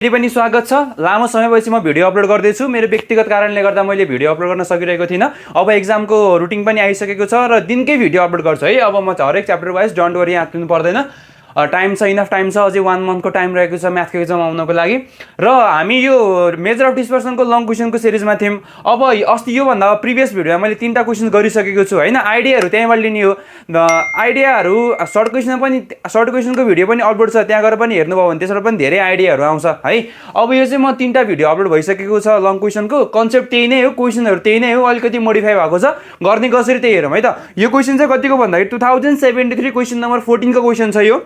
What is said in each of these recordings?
फेरि पनि स्वागत छ। लामो समयपछि म भिडियो अपलोड गर्दैछु। मेरो व्यक्तिगत कारणले गर्दा मैले भिडियो अपलोड गर्न सकिरहेको थिइनँ। अब एक्जामको रुटिन पनि आइसकेको छ र दिनकै भिडियो अपलोड गर्छु है। अब म हरेक च्याप्टर वाइज डोन्ट वरी, आत्तिनु पर्दैन। टाइम छ, इनफ टाइम छ, अझै 1 मन्थको टाइम रहेको छ म्याथको एक्जाम आउनको लागि। र हामी यो मेजर अफ डिस्पर्सनको लङ क्वेसनको सिरिजमा थियौँ। अब अस्ति योभन्दा प्रिभियस भिडियोमा मैले 3टा क्वेसन गरिसकेको छु होइन। आइडियाहरू त्यहीँबाट लिने हो। आइडियाहरू सर्ट क्वेसनको भिडियो पनि अपलोड छ, त्यहाँ गएर पनि हेर्नुभयो भने त्यसबाट पनि धेरै आइडियाहरू आउँछ है। अब यो चाहिँ म 3टा भिडियो अपलोड भइसकेको छ। लङ क्वेसनको कन्सेप्ट त्यही नै हो, क्वेसनहरू त्यही नै हो, अलिकति मोडिफाई भएको छ। गर्ने कसरी त्यही हेरौँ है त। यो क्वेसन चाहिँ कतिको भन्दाखेरि 2073 क्वेसन नम्बर 14 को क्वेसन छ यो।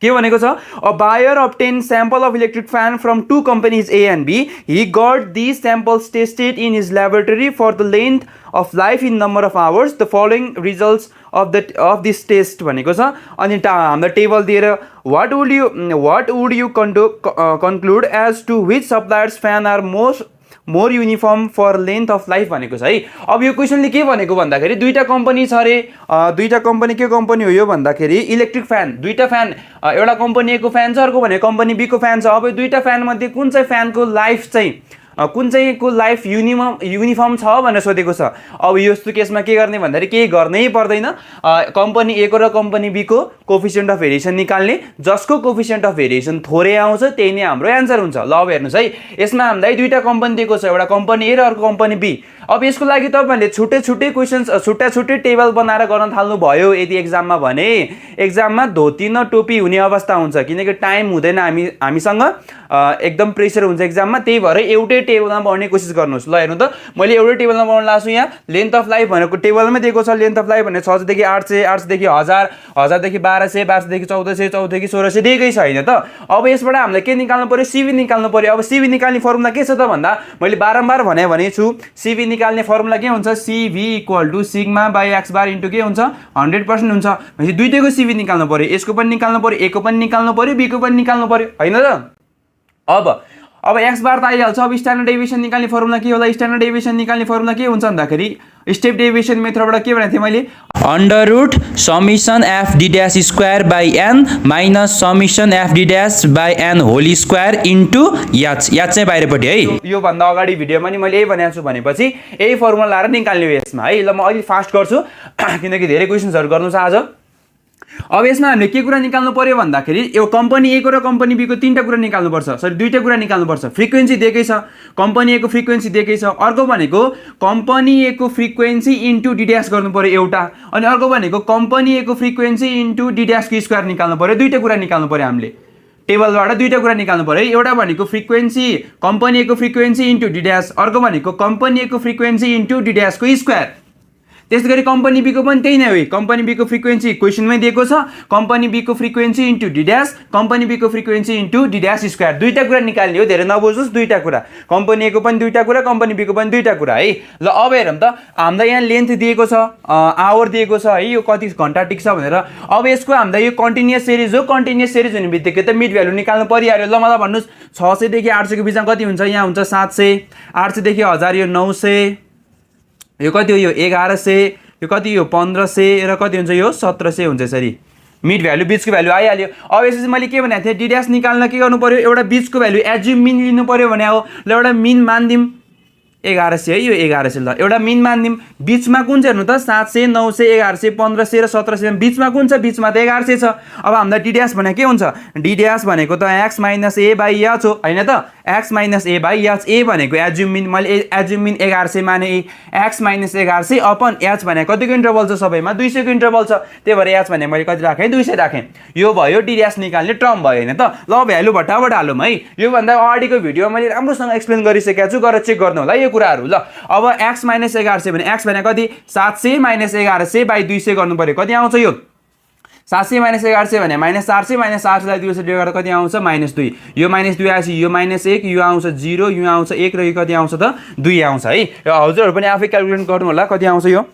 के भनेको छ, a buyer obtained sample of electric fan from 2 companies A and B. He got these samples tested in his laboratory for the length of life in number of hours. The following results of this test भनेको छ। अनि हाम्रो table दिएर what would you conclude as to which suppliers fan are more uniform for length of life भनेको छ है। अब यो क्वेसनले के भनेको भन्दाखेरि दुईटा कम्पनी छ अरे। दुईटा कम्पनी के कम्पनी हो यो भन्दाखेरि इलेक्ट्रिक फ्यान, दुईटा फ्यान, एउटा कम्पनी ए को फ्यान छ, अर्को भने कम्पनी बी को फ्यान छ। अब दुईटा फ्यान मध्ये कुन चाहिँ फ्यानको लाइफ चाहिँ कुन चाहिँ को लाइफ युनिफर्म छ भनेर सोधेको छ। अब यस्तो केसमा के गर्ने भन्दाखेरि केही गर्नै पर्दैन। कम्पनी ए को र कम्पनी बी को कोफिसिएन्ट अफ भेरिएसन निकाल्ने, जसको कोफिसिएन्ट अफ भेरिएसन थोरै आउँछ त्यही नै हाम्रो एन्सर हुन्छ। ल अब हेर्नुहोस् है, यसमा हामीलाई दुईटा कम्पनी दिएको छ, एउटा कम्पनी ए र अर्को कम्पनी बी। अब यसको लागि तपाईँहरूले छुट्टै क्वेसन्स छुट्टै टेबल बनाएर गर्न थाल्नु भयो यदि एक्जाममा भने एक्जाममा धोती न टोपी हुने अवस्था हुन्छ, किनकि टाइम हुँदैन हामीसँग, एकदम प्रेसर हुन्छ एक्जाममा। त्यही भएर एउटै टेबलमा बनाउने कोसिस गर्नुहोस्। ल हेर्नु त, मैले एउटै टेबलमा बनाउन लाग्छु। यहाँ लेन्थ अफ लाइफ भनेको टेबलमै दिएको छ। लेन्थ अफ लाइफ भने 600 देखि 800, 800 देखि 1000, 1000 देखि 1200, 1200 देखि 1400, 1400 देखि 1600 दिएकै छ होइन त। अब यसबाट हामीले के निकाल्नु पर्यो, सिभी निकाल्नु पर्यो। अब सिभी निकाल्ने फर्मुला के छ त भन्दा मैले बारम्बार भने छु, सिभी निकाल्ने फर्मुला के हुन्छ, CV equal to sigma by x bar into के हुन्छ 100% हुन्छ। भनेपछि दुईटैको सिभी निकाल्नु पर्यो, यसको पनि निकाल्नु पर्यो, ए को पनि निकाल्नु पर्यो, बी को पनि निकाल्नु पर्यो होइन त। अब एक्स बार त आइहाल्छ। अब स्ट्यान्डर्ड डेभिएसन निकाल्ने फर्मुला के होला, स्ट्यान्डर्ड डेभिएसन निकाल्ने फर्मुला के हुन्छ भन्दाखेरि स्टेप डेभिएसन मेथडबाट के भनेको थिएँ मैले, under root summation f d dash square by n minus summation f d dash by n whole square into याच चाहिँ बाहिरपट्टि है। यो भन्दा अगाडि भिडियोमा नि मैले यही भनेको छु भनेपछि यही फर्मुला लाएर निकाल्ने हो यसमा है। ल म अलि फास्ट गर्छु किनकि धेरै क्वेसन्सहरु गर्नु छ आज। अब यसमा हामीले के कुरा निकाल्नु पर्यो भन्दाखेरि यो कम्पनी ए को र कम्पनी बी को 3टा कुरा निकाल्नु पर्छ, सरी 2टा कुरा निकाल्नु पर्छ। फ्रिक्वेन्सी दिएकै छ, कम्पनी ए को फ्रिक्वेन्सी दिएकै छ, अर्को भनेको कम्पनी ए को फ्रिक्वेन्सी इन्टु डी ड्याश गर्नु पर्यो एउटा, अनि अर्को भनेको कम्पनी ए को फ्रिक्वेन्सी इन्टु डी ड्याश को स्क्वायर निकाल्नु पर्यो। 2टा कुरा निकाल्नु पर्यो हामीले टेबलबाट, 2टा कुरा निकाल्नु पर्यो। एउटा भनेको फ्रिक्वेन्सी कम्पनी ए को फ्रिक्वेन्सी इन्टु डी ड्याश, अर्को भनेको कम्पनी ए को फ्रिक्वेन्सी इन्टु डी ड्याश को स्क्वायर। त्यसैगरी कम्पनी बी को पनि त्यही नै हो। कम्पनी बी को फ्रिक्वेन्सी क्वेसनमै दिएको छ, कम्पनी बी को frequency into D dash, company B को frequency into D dash square. 2टा कुरा निकाल्ने हो, धेरै नबुझ्नुस्। 2टा कुरा, कम्पनी ए को पनि 2टा कुरा, कम्पनी बी को पनि 2टा कुरा है। ल अब हेरौँ त, हामीलाई यहाँ लेन्थ दिएको छ, आवर दिएको छ है, यो कति घन्टा टिक्छ भनेर। अब यसको हामीलाई यो कन्टिन्युअस सिरिज हो, कन्टिन्युअस सिरिज हुने बित्तिकै त मिड भ्यालु निकाल्नु परिहाल्यो। ल मलाई भन्नुहोस् 600 देखि 800 को बिचमा कति हुन्छ, यहाँ हुन्छ 700, 800 देखि 1000 यो 900, यो कति हो यो 1100, यो कति यो 1500 र कति हुन्छ यो 1700 हुन्छ। यसरी मिड भ्यालु बिचको भ्यालु आइहाल्यो। अब यसपछि मैले के भनेको थिएँ, डी ड्याश निकाल्न के गर्नु पर्यो, एउटा बिचको भ्यालु एज्युम मिन लिनु पर्यो भने हो। ल एउटा मिन मानिदिउँ 1100 है, यो 1100। ल एउटा मिन मानिदिउँ, बिचमा कुन चाहिँ हेर्नु त 700, 900, 1100, 1500 र 1700, बिचमा कुन छ, बिचमा त 1100 छ। अब हामीलाई डी ड्याश भनेको के हुन्छ, डी ड्याश भनेको त X minus A by H हो होइन त, X minus A by H. A भनेको एज्युम मिन, मैले एज्युम मिन 1100 माने, एक्स माइनस 1100 अपन एच भनेको कतिको इन्टरभल छ, सबैमा 200 को इन्टरभल छ, त्यही भएर एच भने मैले कति राखेँ 200 राखेँ। यो भयो डी ड्याश निकाल्ने टर्म भयो होइन त। ल भ्यालु भटाभट हालौँ है। योभन्दा अगाडिको भिडियो मैले राम्रोसँग एक्सप्लेन गरिसकेको छु, गरेर चेक गर्नु होला यो कुराहरू। ल अब एक्स माइनस 1100 भने एक्स भनेको कति 700 माइनस 1100 बाई 200 गर्नु पर्यो, कति आउँछ यो 700 माइनस 1100 भने माइनस 400, माइनस 400 लाई 200 डिभाइड गर्दा कति आउँछ -2। यो -2 आएपछि यो -1, यो आउँछ 0, यो आउँछ 1 र यो कति आउँछ त 2 आउँछ है। यो हजुरहरु पनि आफै क्याल्कुलेट गर्नु होला कति आउँछ यो।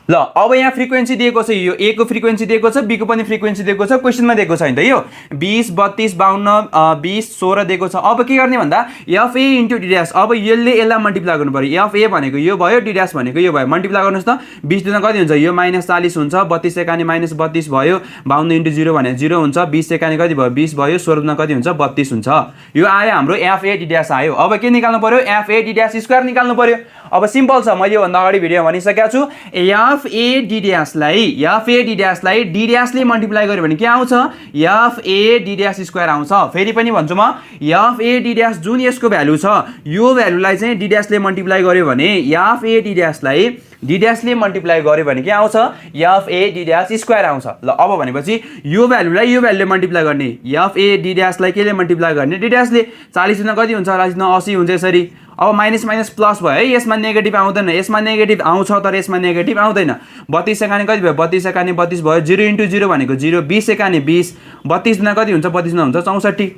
ल अब यहाँ फ्रिक्वेन्सी दिएको छ, यो ए को फ्रिक्वेन्सी दिएको छ, बी को पनि फ्रिक्वेन्सी दिएको छ, क्वेसनमा दिएको छ नि त यो 20 32 52 20 16 दिएको छ। अब के गर्ने भन्दा F a into d dash, अब यसले यसलाई मल्टिप्लाई गर्नु पर्यो, एफ ए भनेको यो भयो, डी ड्यास भनेको यो भयो, मल्टिप्लाई गर्नुहोस् त 20 दुना कति हुन्छ, यो -40 हुन्छ, 32 एकानी -32 भयो, 52 इन्टु 0 भने 0 हुन्छ, 20 एकानी कति भयो 20 भयो, 16 दुना कति हुन्छ 32 हुन्छ। यो आयो हाम्रो एफ ए डी ड्यास आयो। अब के निकाल्नु पर्यो, F A D dash square निकाल्नु पर्यो। अब सिम्पल छ, मैले योभन्दा अगाडि भिडियोमा भनिसकेको छु, एफ ए डी ड्यासलाई डी ड्यासले मल्टिप्लाई गर्यो भने के आउँछ, F A D dash square आउँछ। फेरि पनि भन्छु म, एफ ए डी ड्यास जुन यसको भ्यालु छ यो भ्यालुलाई चाहिँ डी ड्यासले मल्टिप्लाई गर्यो भने एफ ए डी ड्यासलाई डी ड्यासले मल्टिप्लाई गर्यो भने के आउँछ, F A D dash square आउँछ। ल अब भनेपछि यो भ्यालुलाई यो भ्यालुले मल्टिप्लाई गर्ने, एफ ए डी ड्यासलाई केले मल्टिप्लाई गर्ने, डी ड्यासले। 40 गुना कति हुन्छ, 40 गुना 80 हुन्छ यसरी। अब माइनस माइनस प्लस भयो है, यसमा नेगेटिभ आउँदैन, यसमा नेगेटिभ आउँछ तर यसमा नेगेटिभ आउँदैन। 32 एकानी कति भयो, 32 एकानी 32 भयो, 0 इन्टु 0 भनेको 0, 20 एकानी 20, 32 गुना कति हुन्छ, 32 गुना हुन्छ 64।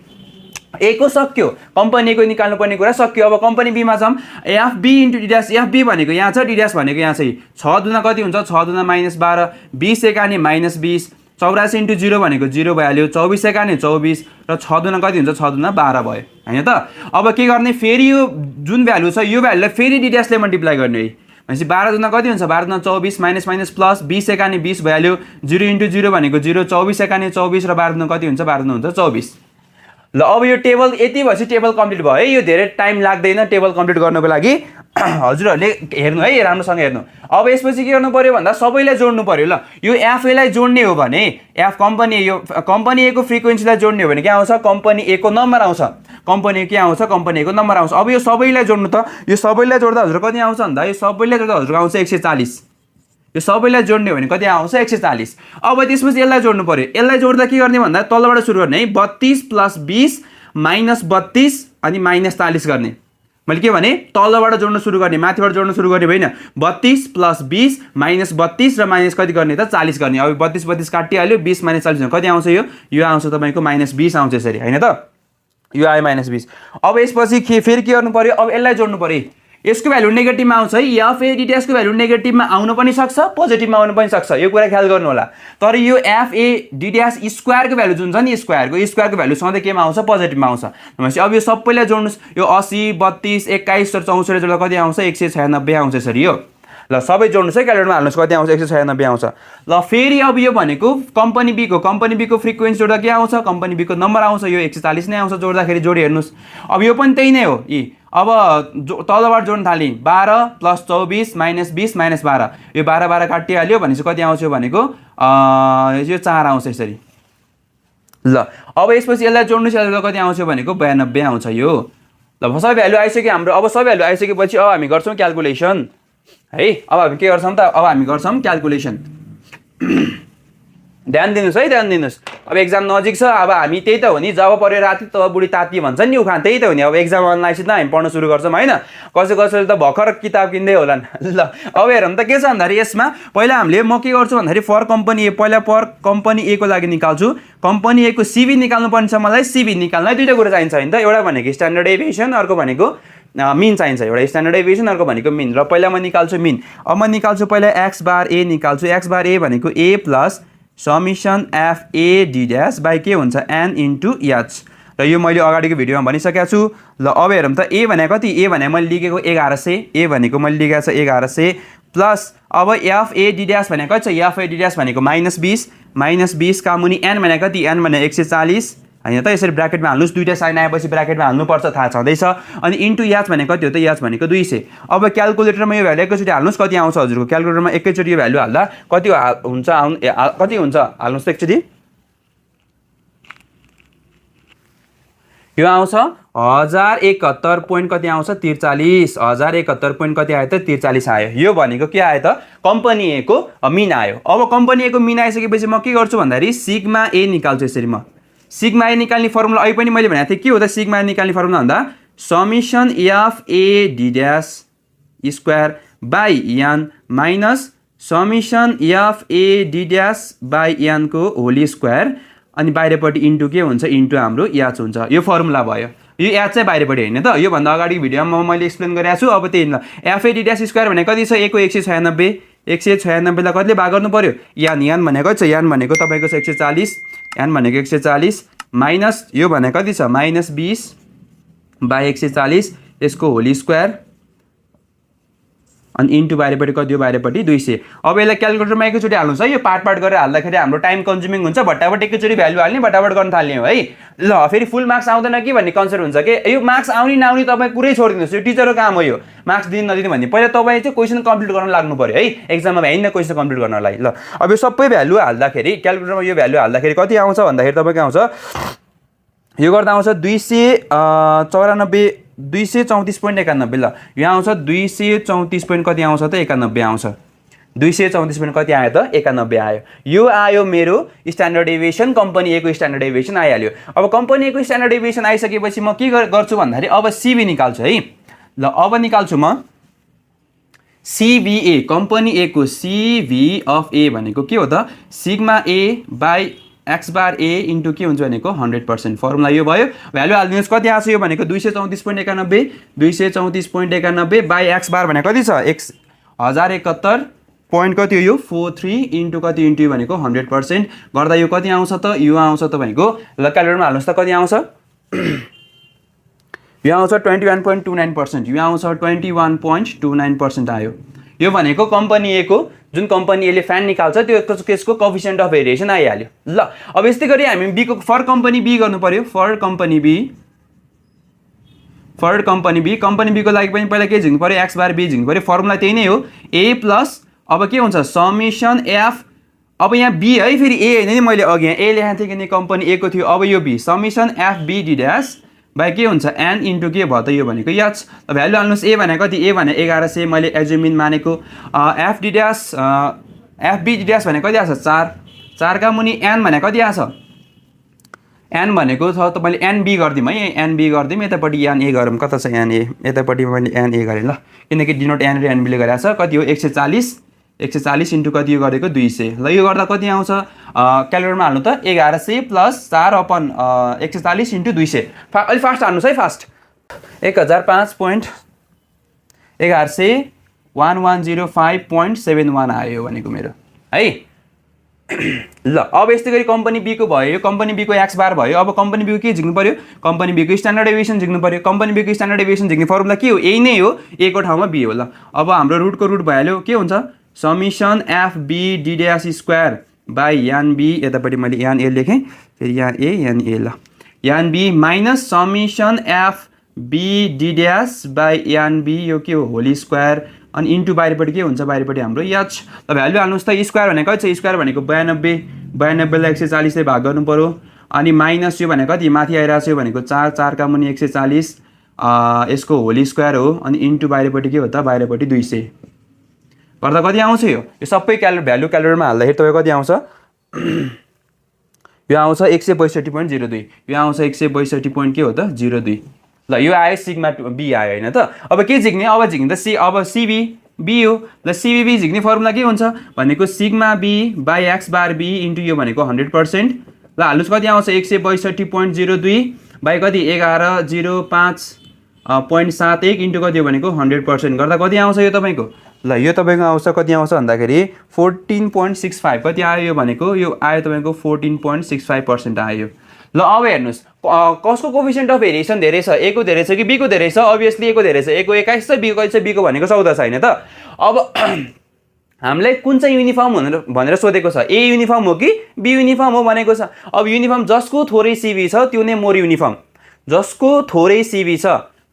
ए को सक्यो, कम्पनी को निकाल्नु पर्ने कुरा सक्यो। अब कम्पनी बीमा छौँ, f b into d dash, f b भनेको यहाँ छ, डी ड्यास भनेको यहाँ छ। 6 दुना कति हुन्छ, 6 दुना -12, 20 एकानी -20, 84 इन्टु 0 भनेको 0 भइहाल्यो, 24 एकानी 24 र 6 दुना कति हुन्छ, 6 दुना 12 भयो हैन त। अब के गर्ने, फेरि यो जुन भ्यालु छ यो भ्यालुलाई फेरि डी ड्यासले मल्टिप्लाई गर्ने है। भनेपछि 12 दुना कति हुन्छ, 12 दुना 24, माइनस माइनस प्लस, 20 एकानी 20 भइहाल्यो, 0 इन्टु 0 भनेको 0, 24 एकानी 24 र 12 दुना कति हुन्छ, 12 दुना हुन्छ 24। ल अब यो टेबल यति भएपछि टेबल कम्प्लिट भयो है। यो धेरै टाइम लाग्दैन टेबल कम्प्लिट गर्नको लागि, हजुरहरूले हेर्नु है, राम्रोसँग हेर्नु। अब यसपछि के गर्नु पर्यो भन्दा सबैलाई जोड्नु पर्यो। ल यो एफएलाई जोड्ने हो भने एफ कम्पनी, यो कम्पनी ए को फ्रिक्वेन्सीलाई जोड्ने हो भने के आउँछ, कम्पनी ए को नम्बर आउँछ, कम्पनी के आउँछ, कम्पनी ए को नम्बर आउँछ। अब यो सबैलाई जोड्नु त, यो सबैलाई जोड्दा हजुर कति आउँछ भन्दा, यो सबैलाई जोड्दा हजुर आउँछ 140, यो सबैलाई जोड्ने हो भने कति आउँछ 140। अब त्यसपछि यसलाई जोड्नु पर्यो, यसलाई जोड्दा के गर्ने भन्दा तलबाट सुरु गर्ने है, 32 + 20 - 32 अनि -40 गर्ने। मैले के भने तलबाट जोड्न सुरु गर्ने, माथिबाट जोड्न सुरु गर्ने होइन। 32 + 20 - 32 र माइनस कति गर्ने त 40 गर्ने। अब 32 32 काटिहाल्यो, 20 - 40 कति आउँछ, यो आउँछ तपाईँको -20 आउँछ यसरी हैन त, यो आयो -20। अब यसपछि फेरि के गर्नु पर्यो, अब यसलाई जोड्नु पर्यो, यसको भ्यालु नेगेटिभमा आउँछ है, एफ ए डी ड्यासको भ्यालु नेगेटिभमा आउनु पनि सक्छ, पोजिटिभमा आउनु पनि सक्छ, यो कुरा ख्याल गर्नु होला। तर यो एफ ए डी ड्यास स्क्वायरको भ्यालु जुन छ नि, स्क्वायरको भ्यालु सधैँ केमा आउँछ, पोजिटिभमा आउँछ। भनेपछि अब यो सबैलाई जोड्नुहोस्, यो 80 32 21 र 64 जोड्दा कति आउँछ, 196 आउँछ यसरी। यो ल सबै जोड्नुहोस् है, क्यालेन्डरमा हाल्नुहोस् कति आउँछ, 196 आउँछ। ल फेरि अब यो भनेको कम्पनी बी को फ्रिक्वेन्सी जोड्दा के आउँछ, कम्पनी बी को नम्बर आउँछ, यो 140 नै आउँछ। जोड्दाखेरि जोडी हेर्नुहोस्, अब यो पनि त्यही नै हो। अब तलबाट जोड्न थालेँ, 12 + 24 - 20 - 12, यो 12 12 काटिहाल्यो भनेपछि कति आउँछ भनेको, यो 4 आउँछ यसरी। ल अब यसपछि यसलाई जोड्नुहोस्, यसलाई कति आउँछ भनेको 92 आउँछ यो। ल सबै भ्यालु आइसक्यो हाम्रो। अब सबै भ्यालु आइसकेपछि अब हामी गर्छौँ क्यालकुलेसन है। अब हामी के गर्छौँ त, अब हामी गर्छौँ क्यालकुलेसन। ध्यान दिनुहोस् है, ध्यान दिनुहोस्। अब एक्जाम नजिक छ, अब हामी त्यही त हो नि, जब पऱ्यो राति तब बुढी ताती भन्छ नि उखान, त्यही त हो नि। अब एक्जाम अनलाइन त हामी पढ्न सुरु गर्छौँ होइन, कसैले त भर्खर किताब किन्दै होलान्। ल अब हेरौँ त के छ भन्दाखेरि यसमा पहिला हामीले म के गर्छु भन्दाखेरि फर कम्पनी ए, पहिला फर कम्पनी ए को लागि निकाल्छु। कम्पनी ए को सिभी निकाल्नु पर्ने छ मलाई, सिभी निकाल्नलाई दुईवटा कुरा चाहिन्छ होइन त, एउटा भनेको स्ट्यान्डर्ड डेभिएसन, अर्को भनेको मिन चाहिन्छ। एउटा स्ट्यान्डर्ड डेभिएसन, अर्को भनेको मिन। र पहिला म निकाल्छु मिन। अब म निकाल्छु पहिला एक्स बार ए निकाल्छु। एक्स बार ए भनेको A plus summation F A D dash by के हुन्छ एन इन्टु एच। र यो मैले अगाडिको भिडियोमा भनिसकेको छु। ल अब हेरौँ त, ए भनेको कति, ए भने मैले लेखेको 1100, ए भनेको मैले लेखेको छ 1100 प्लस अब एफ ए डी ड्यास भनेको कति छ, एफ ए डी ड्यास भनेको -20 का मुनि एन भनेको कति, एन भने 140 होइन त। यसरी ब्राकेटमा हाल्नुहोस्, दुईवटा साइन आएपछि ब्राकेटमा हाल्नुपर्छ, थाहा छँदैछ। अनि इन्टु एच भनेको कति हो त, एच भनेको 200। अब क्यालकुलेटरमा यो भ्यालु एकैचोटि हाल्नुहोस्, कति आउँछ हजुरको क्यालकुलेटरमा एकैचोटि यो भ्यालु हाल्दा कति हुन्छ, कति हुन्छ हाल्नुहोस् त एकचोटि। यो आउँछ 1071 पोइन्ट कति आउँछ 43, 1071 पोइन्ट कति आयो त 43 आयो। यो भनेको के आयो त, कम्पनी ए को मिन आयो। अब कम्पनी ए को मिन आइसकेपछि म के गर्छु भन्दाखेरि सिग्मा ए निकाल्छु। यसरी म सिग्मा ए निकाल्ने फर्मुला अहिले पनि मैले भनेको थिएँ, के हो त सिग्मा ए निकाल्ने फर्मुला भन्दा summation F A D dash square by n minus summation F A D dash by n को होली स्क्वायर, अनि बाहिरपट्टि इन्टु के हुन्छ, इन्टु हाम्रो एच हुन्छ। यो फर्मुला भयो। यो एच चाहिँ बाहिरपट्टि होइन त, योभन्दा अगाडि भिडियोमा मैले एक्सप्लेन गरेको छु। अब त्यही ल F A D dash square भने कति छ, ए को 196, 196 लाई कतिले भाग गर्नु पर्यो यान भनेको छ यान भनेको तपाईको छ 140 यान भनेको 140 माइनस यो भनेको कति छ -20 बाइ 140 यसको होल स्क्वायर अनि इन्टु बाहिरपट्टि कति हो बाहिरपट्टि 200 अब यसलाई क्याल्कुलेटरमा एकैचोटि हाल्नुस् है यो पार्ट गरेर हाल्दाखेरि हाम्रो टाइम कन्ज्युमिङ हुन्छ भट्टाभट एकैचोटि भ्यालु हाल्ने भट्टाभट गर्न थाल्ने हो है ल फेरि फुल मार्क्स आउँदैन कि भन्ने कन्सेप्ट हुन्छ कि यो मार्क्स आउने नआउने तपाईँ कुरै छोडिदिनुहोस् यो टिचरको काम हो यो मार्क्स दिन नदिने भन्ने पहिला तपाईँ चाहिँ क्वेसन कम्प्लिट गर्न लाग्नु पर्यो है एक्जाममा भ्याइन क्वेसन कम्प्लिट गर्नलाई ल अब यो सबै भ्यालु हाल्दाखेरि क्याल्कुलेटरमा यो भ्यालु हाल्दाखेरि कति आउँछ भन्दाखेरि तपाईँको आउँछ यो गर्दा आउँछ 234.91 ल यहाँ आउँछ 234 पोइन्ट कति आउँछ त 91 आउँछ 234 पोइन्ट कति आयो त 91 आयो यो आयो मेरो स्ट्यान्डर्ड डेभिएसन कम्पनी ए को स्ट्यान्डर्ड डेभिएसन आइहाल्यो अब कम्पनी ए को स्ट्यान्डर्ड डेभिएसन आइसकेपछि म के गर्छु भन्दाखेरि अब सिबी निकाल्छु है ल अब निकाल्छु म सिबिए कम्पनी ए को सिबी अफ ए भनेको के हो त sigma A by x bar a into के हुन्छ भनेको 100% फर्मुला यो भयो भ्यालु हालिदिनुहोस् कति आएको छ यो भनेको 234.91 234.91 बाई एक्स बार भनेको कति छ 1071 पोइन्ट कति हो यो 43 इन्टु कति इन्टु भनेको 100% गर्दा यो कति आउँछ त यो आउँछ तपाईँको ल क्यालकुलेटरमा हाल्नुहोस् त कति आउँछ यो आउँछ 21.29% यो आउँछ 21.29% आयो यो भनेको कम्पनी ए को जुन कम्पनी एले फ्यान निकाल्छ त्यो त्यसको कोएफिसिएन्ट अफ भेरिएसन आइहाल्यो ल अब यस्तै गरी हामी बी को फर कम्पनी बी गर्नु पर्यो for company B company B को लागि पनि पहिला के झिक्नु पर्यो एक्स बार बी झिक्नु पर्यो फर्मुला त्यही नै हो ए प्लस अब के हुन्छ समेसन एफ अब यहाँ बी है फेरि ए हैन नि मैले अघि यहाँ ए लेखेको थिएँ किन कम्पनी ए को थियो अब यो B summation f b d dash by के हुन्छ एन इन्टु के भयो त यो भनेको याच भ्यालु हाल्नुहोस् ए भने कति ए भने 1100 मैले एजुमिन मानेको f d dash f b d dash भने कति आछ 4 का मुनि एन भने कति आछ एन भनेको छ तपाईँले एनबी गरिदिउँ है एनबी गरिदिउँ यतापट्टि एन ए गरौँ कता छ एन ए यतापट्टि मैले एन ए गरेँ ल किनकि डिनोट एन र एनबीले गरेको छ कति हो 140 इन्टु कति यो गरेको 200 ल यो गर्दा कति आउँछ क्यालकुलेटरमा हाल्नु त 1100 प्लस 4 अपन 140 इन्टु 200 अलि फास्ट हाल्नुहोस् है फास्ट 1005.1105.71 आयो भनेको मेरो है ल अब यस्तै गरी कम्पनी बी को भयो कम्पनी बी को एक्स बार भयो अब कम्पनी बी को के झिक्नु पर्यो कम्पनी बी को स्ट्यान्डर्ड डेभिएसन झिक्नु पर्यो कम्पनी बी को स्ट्यान्डर्ड डेभिएसन झिक्ने फर्मुला के हो यही नै हो ए को ठाउँमा बी हो ल अब हाम्रो रुटको रुट भइहाल्यो के हुन्छ summation f b d dash square by n b यतापट्टि मैले यान ए लेखेँ फेरि यहाँ ए यान ए ल n b minus summation f b d dash by n b यो के हो होल स्क्वायर अनि इन्टु बाहिरपट्टि के हुन्छ बाहिरपट्टि हाम्रो याच ल भ्यालु हाल्नुहोस् त स्क्वायर भनेको कति छ स्क्वायर भनेको 92 लाई 140 ले भाग गर्नु पर्यो अनि माइनस यो भनेको कति माथि आइरहेको छ यो भनेको 4 का मुनि 140 यसको होल स्क्वायर हो अनि इन्टु बाहिरपट्टि के हो त बाहिरपट्टि 200 गर्दा कति आउँछ यो सबै भ्यालु क्यालकुलेटरमा हाल्दाखेरि तपाईँ कति आउँछ यो आउँछ 162.02 यो आउँछ 162 पोइन्ट के हो त 02 ल यो आयो सिग्मा बी आयो होइन त अब के झिक्ने अब झिक्ने त अब सिबी बी हो ल सिबी झिक्ने फर्मुला के हुन्छ भनेको sigma b by x bar b into यो भनेको 100% ल हाल्नुहोस् कति आउँछ 162.02 बाई कति 1105.71 इन्टु कति हो भनेको 100% गर्दा कति आउँछ यो तपाईँको ल यो तपाईँको आउँछ कति आउँछ भन्दाखेरि 14.65 कति आयो यो भनेको यो आयो तपाईँको 14.65% आयो ल अब हेर्नुहोस् कसको कोएफिसिएन्ट अफ भेरिएसन धेरै छ ए को धेरै छ कि बी को धेरै छ अभियसली ए को धेरै छ ए को 21 छ बी को कति छ बी को भनेको 14 छ हैन त अब हामीलाई कुन चाहिँ युनिफर्म भनेर सोधेको छ ए युनिफर्म हो कि बी युनिफर्म हो भनेको छ अब युनिफर्म जसको थोरै सिबी छ त्यो नै मोर युनिफर्म जसको थोरै सिबी छ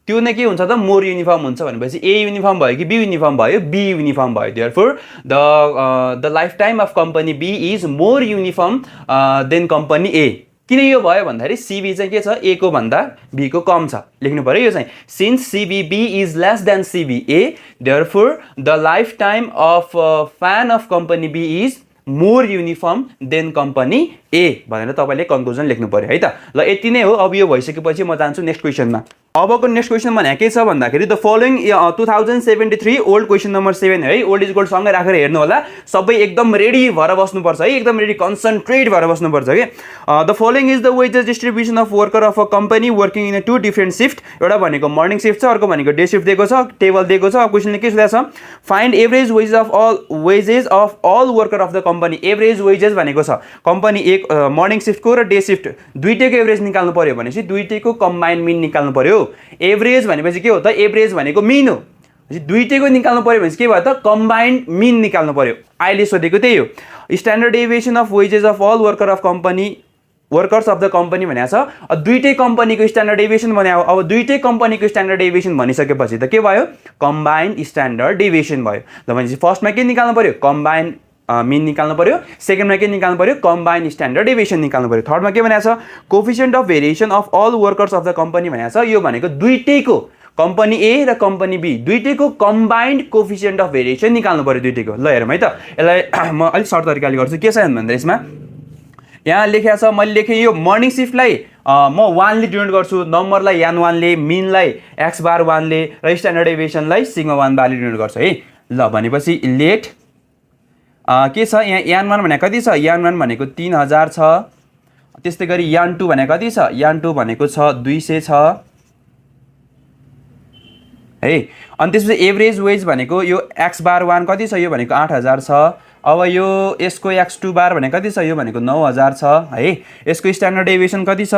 त्यो नै के हुन्छ त मोर युनिफर्म हुन्छ भनेपछि ए युनिफर्म भयो कि बी युनिफर्म भयो बी युनिफर्म भयो therefore the life time of company B is more uniform than company A किन यो भयो भन्दाखेरि सिबी चाहिँ के छ ए को भन्दा बी को कम छ लेख्नु पर्यो यो चाहिँ since CVB is less than CVA therefore the life time of fan of company B is more uniform than company A भनेर तपाईँले कन्क्लुजन लेख्नु पर्यो है त ल यति नै हो अब यो भइसकेपछि म जान्छु नेक्स्ट क्वेसनमा अबको नेक्स्ट क्वेसन भने के छ भन्दाखेरि the following 2073 old question number 7 है ओल्ड इज गोल्ड सँगै राखेर हेर्नु होला सबै एकदम रेडी भएर बस्नुपर्छ है एकदम रेडी कन्सन्ट्रेट भएर बस्नुपर्छ के the following is the wages distribution of worker of a company working in a two different shift एउटा भनेको मर्निङ शिफ्ट छ अर्को भनेको डे शिफ्ट दिएको छ टेबल दिएको छ क्वेसनले के सोधेको छ find average wages of all worker of the company average wages भनेको छ कम्पनी एक मर्निङ शिफ्टको र डे शिफ्ट दुईटैको एभरेज निकाल्नु पर्यो भनेपछि दुईटैको कम्बाइन मिन निकाल्नु पर्यो एभरेज भनेपछि के हो त एभरेज भनेको मिन हो दुईटैको निकाल्नु पर्यो भनेपछि के भयो त कम्बाइन्ड मिन निकाल्नु पर्यो अहिले सोधेको त्यही हो standard deviation of wages of all worker of company workers of the company भनेको छ दुईटै कम्पनीको स्ट्यान्डर्ड डेभिएसन भन्यो अब दुईटै कम्पनीको स्ट्यान्डर्ड डेभिएसन भनिसकेपछि त के भयो कम्बाइन्ड स्ट्यान्डर्ड डेभिएसन भयो ल भनेपछि फर्स्टमा के निकाल्नु पर्यो कम्बाइन्ड मिन निकाल्नु पर्यो सेकेन्डमा के निकाल्नु पर्यो कम्बाइन्ड स्ट्यान्डर्ड डेभिएसन निकाल्नु पर्यो थर्डमा के भनेको छ coefficient of variation of all workers of the company भनेको छ यो भनेको दुईटैको कम्पनी ए र कम्पनी बी दुईटैको कम्बाइन्ड कोफिसिएन्ट अफ भेरिएसन निकाल्नु पर्यो दुईटैको ल हेरौँ है त यसलाई म अलिक सर्ट तरिकाले गर्छु के छ भन्दा यसमा यहाँ लेखेको छ मैले लेखेँ यो मर्निङ शिफ्टलाई म 1 ले डिनोट गर्छु नम्बरलाई यान 1 ले मिनलाई एक्स बार 1 ले र स्ट्यान्डर्ड डेभिएसनलाई सिग्मा 1 बार ले डिनोट गर्छु है ल भनेपछि लेट के छ यहाँ यान 1 भनेको कति छ यान 1 भनेको 3000 छ त्यस्तै गरी यान 2 भनेको कति छ यान 2 भनेको छ 200 छ है अनि त्यसपछि एभरेज वेज भनेको यो एक्स बार 1 कति छ यो भनेको 8000 छ अब यो यसको x2 बार भनेको कति छ यो भनेको 9000 छ है यसको स्ट्यान्डर्ड डेभिएसन कति छ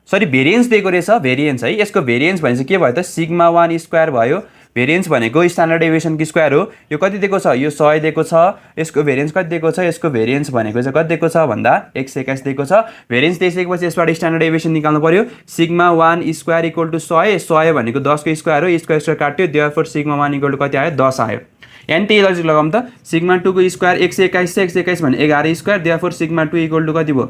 सरी भेरिएन्स दिएको रहेछ भेरिएन्स है यसको भेरिएन्स भनेपछि के भयो त सिग्मा 1 स्क्वायर भयो भेरिएन्स भनेको स्ट्यान्डर्ड डेभिएसनको स्क्वायर हो यो कति दिएको छ यो 100 दिएको छ यसको भेरिएन्स कति दिएको छ यसको भेरिएन्स भनेको चाहिँ कति दिएको छ भन्दा 121 दिएको छ भेरिएन्स दिइसकेपछि यसबाट स्ट्यान्डर्ड डेभिएसन निकाल्नु पर्यो सिग्मा 1 स्क्वायर इक्वल टु 100 भनेको 10 को स्क्वायर हो स्क्वायर स्क्वायर काट्यो देयरफोर सिग्मा 1 इक्वल टु कति आयो 10 आयो यानी त्यही लजिक लगाउँ त सिग्मा 2 को स्क्वायर 121 छ 121 भने 11 square therefore sigma 2 equal to कति भयो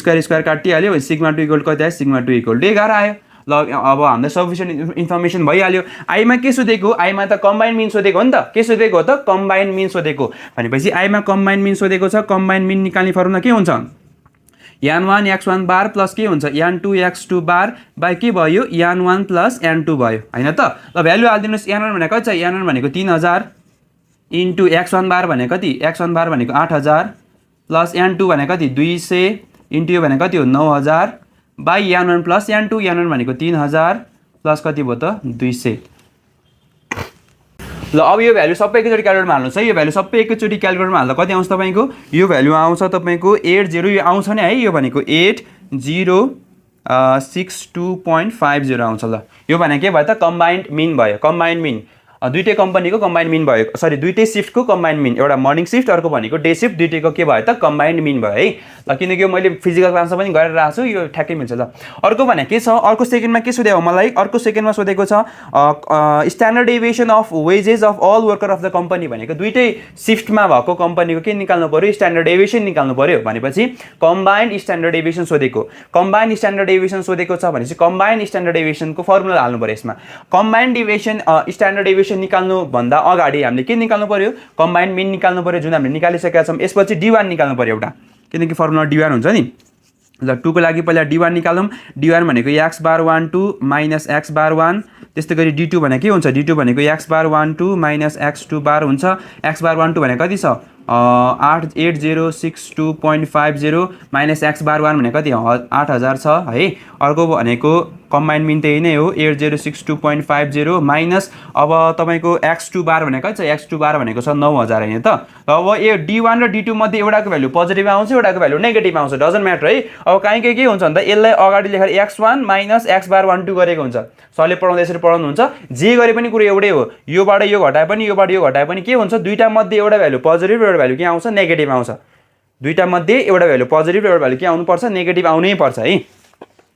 स्क्वायर स्क्वायर काटिहाल्यो सिग्मा 2 इक्वल टु कति आयो सिग्मा 2 इक्वल टु 11 आयो ल अब हामीलाई सफिसिएन्ट इन्फर्मेसन भइहाल्यो आईमा के सोधेको आईमा त कम्बाइन्ड मिन सोधेको हो नि त के सोधेको हो त कम्बाइन्ड मिन सोधेको भनेपछि आईमा कम्बाइन्ड मिन सोधेको छ कम्बाइन्ड मिन निकाल्ने फर्मुला के हुन्छ यान 1 x1 बार प्लस के हुन्छ यान 2 x2 बार बाई के भयो यान 1 प्लस यान 2 भयो हैन त ल भ्यालु हाल्दिनुस् यान 1 भनेको कति छ यान 1 भनेको 3000 इन्टु x1 बार भनेको कति x1 बार भनेको 8000 प्लस यान 2 भनेको कति 200 इन्टु यो भनेको कति हो 9000 बाई यान 1 प्लस यान 2 यान 1 भनेको 3000 प्लस कति भयो त 200 ल अब यो भ्यालु सबै एकैचोटि क्यालकुलेटरमा हाल्नुहोस् है यो भ्यालु सबै एकैचोटि क्यालकुलेटरमा हाल्दा कति आउँछ तपाईँको यो भ्यालु आउँछ तपाईँको 80 यो आउँछ नि है यो भनेको 8062.50 आउँछ ल यो भने के भयो त कम्बाइन्ड मिन भयो कम्बाइन्ड मिन दुईटै कम्पनीको कम्बाइन्ड मिन भयो सरी दुईटै शिफ्टको कम्बाइन्ड मिन एउटा मर्निङ शिफ्ट अर्को भनेको डे शिफ्ट दुईटैको के भयो त कम्बाइन्ड मिन भयो है ल किनकि मैले फिजिकल क्लासमा पनि गरेर आएको छु यो ठ्याक्कै मिल्छ ल अर्को भने के छ अर्को सेकेन्डमा के सोध्यो मलाई अर्को सेकेन्डमा सोधेको छ standard deviation of wages of all worker of the company भनेको दुईटै शिफ्टमा भएको कम्पनीको के निकाल्नु पर्यो स्ट्यान्डर्ड डेभिएसन निकाल्नु पर्यो भनेपछि कम्बाइन्ड स्ट्यान्डर्ड डेभिएसन सोधेको कम्बाइन्ड स्ट्यान्डर्ड डेभिएसन सोधेको छ भनेपछि कम्बाइन्ड स्ट्यान्डर्ड डेभिएसनको फर्मुला हाल्नु पर्यो यसमा कम्बाइन्ड डेभिएसन स्ट्यान्डर्ड डेभिएसन निकाल्नु भन्दा अगाडि हामीले के निकाल्नु पर्यो कम्बाइन्ड मिन निकाल्नु पर्यो जुन हामीले निकालिसकेका छौँ यसपछि d1 निकाल्नु पर्यो एउटा किनकि फर्मुला d1 हुन्छ नि ल 2 को लागि पहिला d1 निकालौँ d1 भनेको x बार 1 2 माइनस x बार 1 त्यस्तै गरी d2 भनेको के हुन्छ d2 भनेको x बार 1 2 माइनस x2 बार हुन्छ x बार 1 2 भनेको कति छ 8062.50 माइनस x बार 1 भनेको कति 8000 छ है अर्को भनेको कम्बाइन्ड मिन त्यही नै हो 8062.50 माइनस अब तपाईको x2 बार भनेको कति छ x2 बार भनेको छ 9000 हैन त अब यो d1 र d2 मध्ये एउटाको भ्यालु पोजिटिभ आउँछ एउटाको भ्यालु नेगेटिभ आउँछ डजन्ट म्याटर है अब कहीँ के हुन्छ भन्दा यसलाई अगाडि लेखेर x1 माइनस x बार 1 2 गरेको हुन्छ सरले पढाउँदा यसरी पढाउनु हुन्छ जे गरे पनि कुरो एउटै हो योबाट यो घटाए पनि योबाट यो घटाए पनि के हुन्छ दुईटा मध्ये एउटा भ्यालु पोजिटिभ एउटा भ्यालु के आउँछ नेगेटिभ आउँछ दुईटा मध्ये एउटा भ्यालु पोजिटिभ एउटा भ्यालु के आउनु पर्छ नेगेटिभ आउनै पर्छ है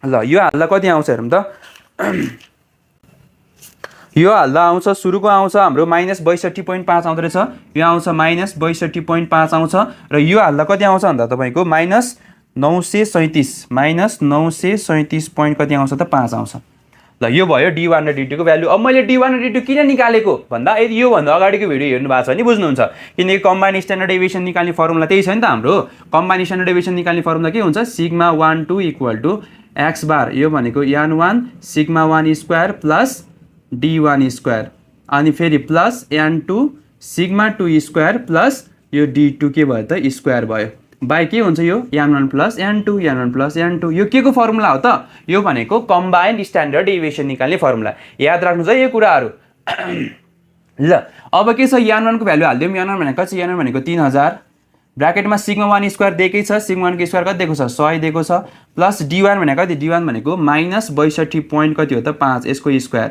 ल यो हाल्दा कति आउँछ हेरौँ त यो हाल्दा आउँछ सुरुको आउँछ हाम्रो माइनस 62.5 आउँदो रहेछ यो आउँछ माइनस 62.5 आउँछ र यो हाल्दा कति आउँछ भन्दा तपाईँको माइनस 937 पोइन्ट कति आउँछ त 5 आउँछ ल यो भयो d1 र d2 को भ्यालु अब मैले d1 र d2 किन निकालेको भन्दा यदि यो भन्दा अगाडिको भिडियो हेर्नु भएको छ भने बुझ्नुहुन्छ किनकि कम्बाइन्ड स्ट्यान्डर्ड डेभिएसन निकाल्ने फर्मुला त्यही छ नि त हाम्रो कम्बाइन्ड स्ट्यान्डर्ड डेभिएसन निकाल्ने फर्मुला के हुन्छ सिग्मा 1 2 इक्वल टु एक्स बार यो भनेको n1 sigma 1 square plus d1 square अनि फेरि plus n2 sigma 2 square plus यो d2 के भयो त स्क्वायर भयो बाई के हुन्छ यो n1 plus n2 n1 plus n2 यो के को फर्मुला हो त यो भनेको कम्बाइन्ड स्ट्यान्डर्ड डेभिएसन निकाल्ने फर्मुला याद राख्नुस् है यो कुराहरू ल अब के छ n1 को भ्यालु हाल्दियौँ n1 भनेको कति छ n1 भनेको 3000 ब्राकेटमा सिग्मा 1 स्क्वायर दिएकै छ सिग्मा 1 को स्क्वायर कति दिएको छ 100 दिएको छ प्लस d1 भनेको कति d1 भनेको माइनस 62 पोइन्ट कति हो त 5 यसको स्क्वायर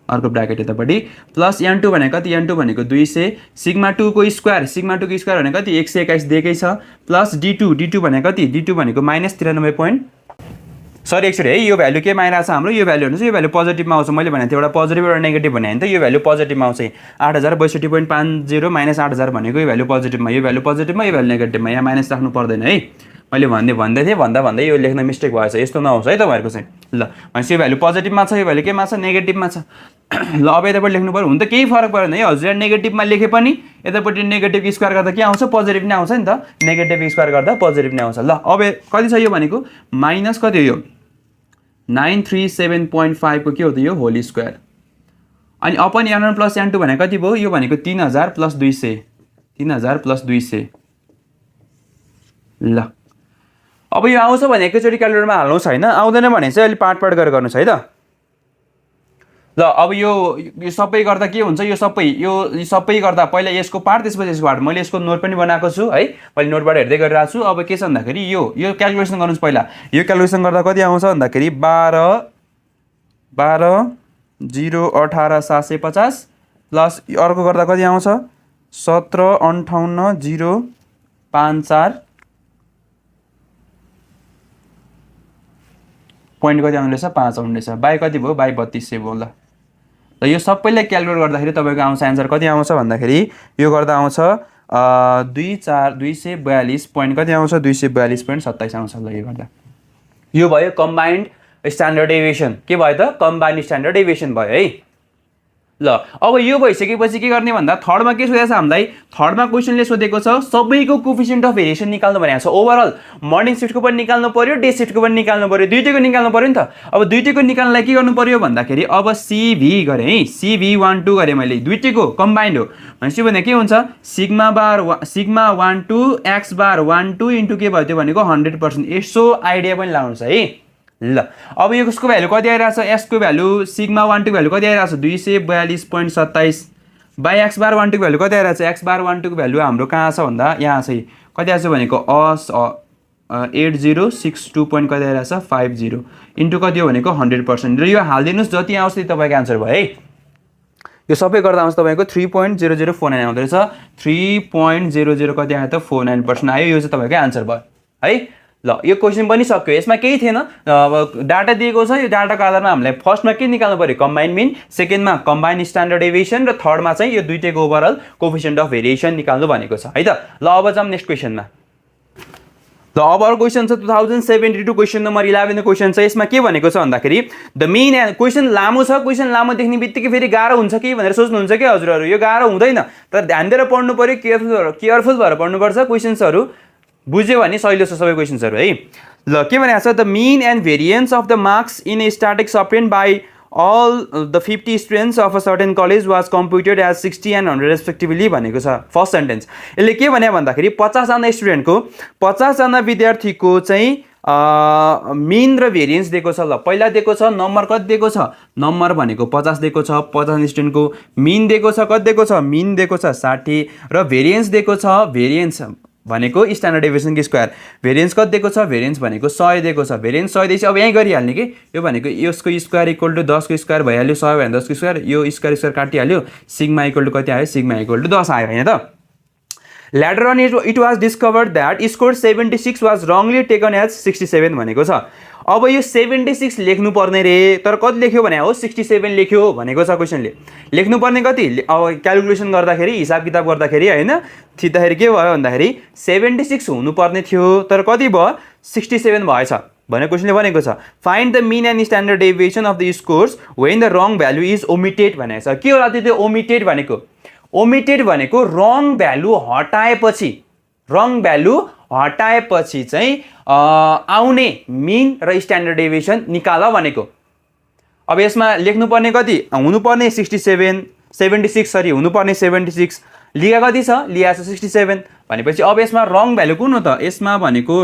अर्को ब्राकेट यतापट्टि प्लस n2 भनेको कति n2 भनेको 200 सिग्मा 2 को स्क्वायर भनेको कति 121 दिएकै छ प्लस d2 भनेको कति d2 भनेको माइनस 93 पोइन्ट सरी एकचोटि है यो भ्यालु के माइरा छ हाम्रो यो भ्यालु हेर्नुहोस् यो भ्यालु पोजिटिभमा आउँछ मैले भनेको थिएँ एउटा पोजिटिभ एउटा नेगेटिभ भने नि त यो भ्यालु पोजिटिभमा आउँछ 8062.50 माइनस 8000 भनेको यो भ्यालु पोजिटिभमा यो भ्यालु नेगेटिभमा यहाँ माइनस राख्नु पर्दैन है मैले भन्दै थिएँ भन्दा यो लेख्न मिस्टेक भएछ यस्तो नआउँछ है तपाईँहरूको चाहिँ ल भनेपछि यो भ्यालु पोजिटिभमा छ यो भ्यालु केमा छ नेगेटिभमा छ ल अब यतापट्टि लेख्नु पर्यो हुन त केही फरक परेन है हजुर नेगेटिभमा लेखे पनि यतापट्टि नेगेटिभ स्क्वायर गर्दा के आउँछ पोजिटिभ नै आउँछ नि त नेगेटिभ स्क्वायर गर्दा पोजिटिभ नै आउँछ ल अब कति छ यो भनेको माइनस कति हो यो 937.5 को के हो त यो होल स्क्वायर अनि अपन n1 प्लस n2 भनेको कति भयो यो भनेको 3000 प्लस 200 ल अब यो आउँछ भने एकैचोटि क्यालकुलेटरमा हाल्नुहोस् हैन आउँदैन भने चाहिँ अलि पार्ट गरेर गर्नुहोस् है त ल अब यो सबै गर्दा के हुन्छ यो सबै गर्दा पहिला यसको पार्ट त्यसपछि यसको पार्ट मैले यसको नोट पनि बनाएको छु है मैले नोटबाट हेर्दै गरिरहेको छु अब के छ भन्दाखेरि यो क्यालकुलेसन गर्नुहोस् पहिला यो क्यालकुलेसन गर्दा कति आउँछ भन्दाखेरि 12/0/18/750 प्लस अर्को गर्दा कति आउँछ 17/58/054 पोइन्ट कति आउँदैछ 5 आउँदैछ बाई कति भयो बाई 3200 भयो ल यो सबैलाई क्यालकुलेट गर्दाखेरि तपाईँको आउँछ एन्सर कति आउँछ भन्दाखेरि यो गर्दा आउँछ 242 पोइन्ट कति आउँछ 242.27 आउँछ ल यो गर्दा यो भयो कम्बाइन्ड स्ट्यान्डर्ड डेभिएसन के भयो त कम्बाइन्ड स्ट्यान्डर्ड डेभिएसन भयो है ल अब यो भइसकेपछि के गर्ने भन्दा थर्डमा के सोधेको छ हामीलाई थर्डमा क्वेसनले सोधेको छ सबैको कोफिसिएन्ट अफ भेरिएसन निकाल्नु भनेको छ ओभरअल मर्निङ शिफ्टको पनि निकाल्नु पर्यो डे शिफ्टको पनि निकाल्नु पर्यो दुईटैको निकाल्नु पर्यो नि त अब दुईटैको निकाल्नलाई के गर्नु पर्यो भन्दाखेरि अब CV गरे है CV12 गरे मैले दुईटैको कम्बाइन्ड हो भनेपछि भने के हुन्छ सिग्मा 12 x बार 12 इन्टु के भयो त्यो भनेको 100% यसो आइडिया पनि लाउनुहोस् है ल अब यो कसको भ्यालु कति आइरहेछ यसको भ्यालु सिग्मा 12 भ्यालु कति आइरहेछ 242.27 बाई x बार 12 भ्यालु कति आइरहेछ x बार 12 को भ्यालु हाम्रो कहाँ छ भन्दा यहाँ चाहिँ कति आछ भनेको 8062 पोइन्ट कति आइरहेछ 50 इन्टु कति हो भनेको 100% र यो हाल्दिनुस् जति आउँछ त्यही तपाईँको आन्सर भयो है यो सबै गर्दा आउँछ तपाईँको 3.0049 आउँदो रहेछ 3.00 कति आयो त 49% आयो यो चाहिँ तपाईँको आन्सर भयो है ल यो क्वेसन पनि सक्यो यसमा केही थिएन अब डाटा दिएको छ यो डाटाको आधारमा हामीलाई फर्स्टमा के निकाल्नु पर्यो कम्बाइन्ड मिन सेकेन्डमा कम्बाइन्ड स्ट्यान्डर्ड डेभिएसन र थर्डमा चाहिँ यो दुईटैको ओभरअल कोफिसिएन्ट अफ भेरिएसन निकाल्नु भनेको छ है त ल अब जाम नेक्स्ट क्वेसनमा ल अब अर्को क्वेसन छ 2072 क्वेसन नम्बर 11 क्वेसन छ यसमा के भनेको छ भन्दाखेरि द मिन एन्ड क्वेसन लामो छ क्वेसन लामो देख्ने बित्तिकै फेरि गाह्रो हुन्छ कि भनेर सोच्नुहुन्छ कि हजुरहरू यो गाह्रो हुँदैन तर ध्यान दिएर पढ्नु पर्यो केयरफुल भएर पढ्नुपर्छ क्वेसन्सहरू बुझ्यो भने सजिलो छ सबै क्वेसन्सहरू है ल के भनेको छ the mean and variance of the marks in a statics obtained by all the 50 students of a certain college was computed as 60 and 100 respectively भनेको छ फर्स्ट सेन्टेन्स यसले के भन्यो भन्दाखेरि 50 जना स्टुडेन्टको 50 जना विद्यार्थीको चाहिँ मिन र भेरिएन्स दिएको छ ल पहिला दिएको छ नम्बर कति दिएको छ नम्बर भनेको 50 दिएको छ 50 स्टुडेन्टको मिन दिएको छ कति दिएको छ मिन दिएको छ 60 र भेरिएन्स दिएको छ भेरिएन्स भनेको स्ट्यान्डर्ड डेभिएसन को स्क्वायर भेरिएन्स कति दिएको छ भेरिएन्स भनेको 100 दिएको छ भेरिएन्स 100 दिएपछि अब यही गरिहाल्ने कि यो भनेको यसको स्क्वायर इक्वल टु 10 को स्क्वायर भइहाल्यो 100 भने 10 को स्क्वायर यो स्क्वायर काटिहाल्यो सिग्मा इक्वल टु कति आयो सिग्मा इक्वल टु 10 आयो हैन त Later on it was discovered that score 76 was wrongly taken as 67 भनेको छ अब यो 76 लेख्नु पर्ने रे तर कति लेख्यो भने हो 67 लेख्यो भनेको छ क्वेशनले लेख्नु पर्ने कति अब क्याल्कुलेसन गर्दाखेरि हिसाब किताब गर्दाखेरि हैन थिच्दाखेरि के भयो भन्दाखेरि 76 हुनु पर्ने थियो तर कति भयो 67 भएछ भने क्वेशनले भनेको छ find the mean and standard deviation of the scores when the wrong value is omitted भनेको छ के होला त्यो ओमिटेड भनेको ओमिटेड भनेको रङ भ्यालु हटाएपछि रङ भ्यालु हटाएपछि चाहिँ आउने मिन र स्ट्यान्डर्ड डेभिएसन निकाल भनेको। अब यसमा लेख्नुपर्ने कति हुनुपर्ने 76 सरी हुनुपर्ने 76 लिया कति छ लिया छ 67 भनेपछि अब यसमा रङ भ्यालु कुन हो त यसमा भनेको